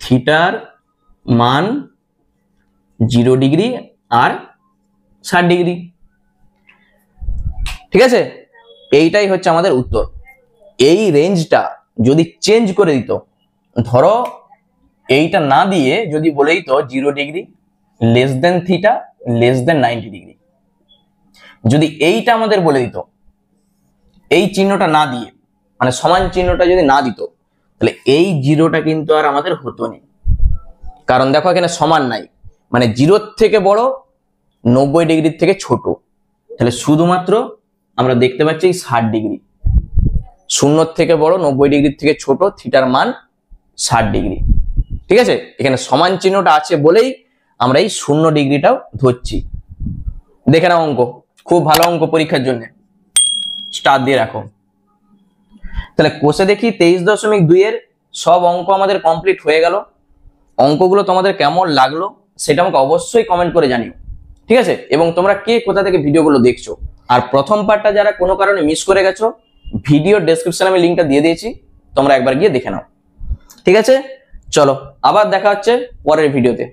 থিটার মান 0 ডিগ্রি আর 60 ডিগ্রি। ঠিক আছে, এইটাই হচ্ছে আমাদের উত্তর। এই রেঞ্জটা যদি চেঞ্জ করে দিত, ধরো এইটা না দিয়ে যদি বলে দিত 0 degree less than theta less than 90 degree, যদি এইটা আমাদের বলে দিত, এই চিহ্নটা না দিয়ে, মানে সমান চিহ্নটা যদি না দিত, তাহলে এই 0টা কিন্তু আর আমাদের হতো না। কারণ দেখো এখানে সমান নাই, মানে 0 থেকে বড় 90 ডিগ্রির থেকে ছোট, তাহলে শুধুমাত্র আমরা দেখতে পাচ্ছি 60 ডিগ্রি। 0 থেকে বড় 90 ডিগ্রির থেকে ছোট, থিটার মান 60 ডিগ্রি। ঠিক আছে, এখানে সমান চিহ্নটা আছে বলেই আমরা এই 0 ডিগ্রিটাও ধরছি। দেখে নাও অঙ্ক, খুব ভালো অঙ্ক, পরীক্ষার জন্য স্টার দিয়ে রাখো। তাহলে কোষে দেখি 23.2 এর সব অঙ্ক আমাদের কমপ্লিট হয়ে গেল। অঙ্কগুলো তোমাদের কেমন লাগলো সেটা আমাকে অবশ্যই কমেন্ট করে জানিও। ঠিক আছে, এবং তোমরা কে কোথা থেকে ভিডিওগুলো দেখছো, আর প্রথম পার্টটা যারা কোনো কারণে মিস করে গেছো, ভিডিও ডেসক্রিপশনে আমি লিঙ্কটা দিয়ে দিয়েছি, তোমরা একবার গিয়ে দেখে নাও। ঠিক আছে, চলো আবার দেখা হচ্ছে পরের ভিডিওতে।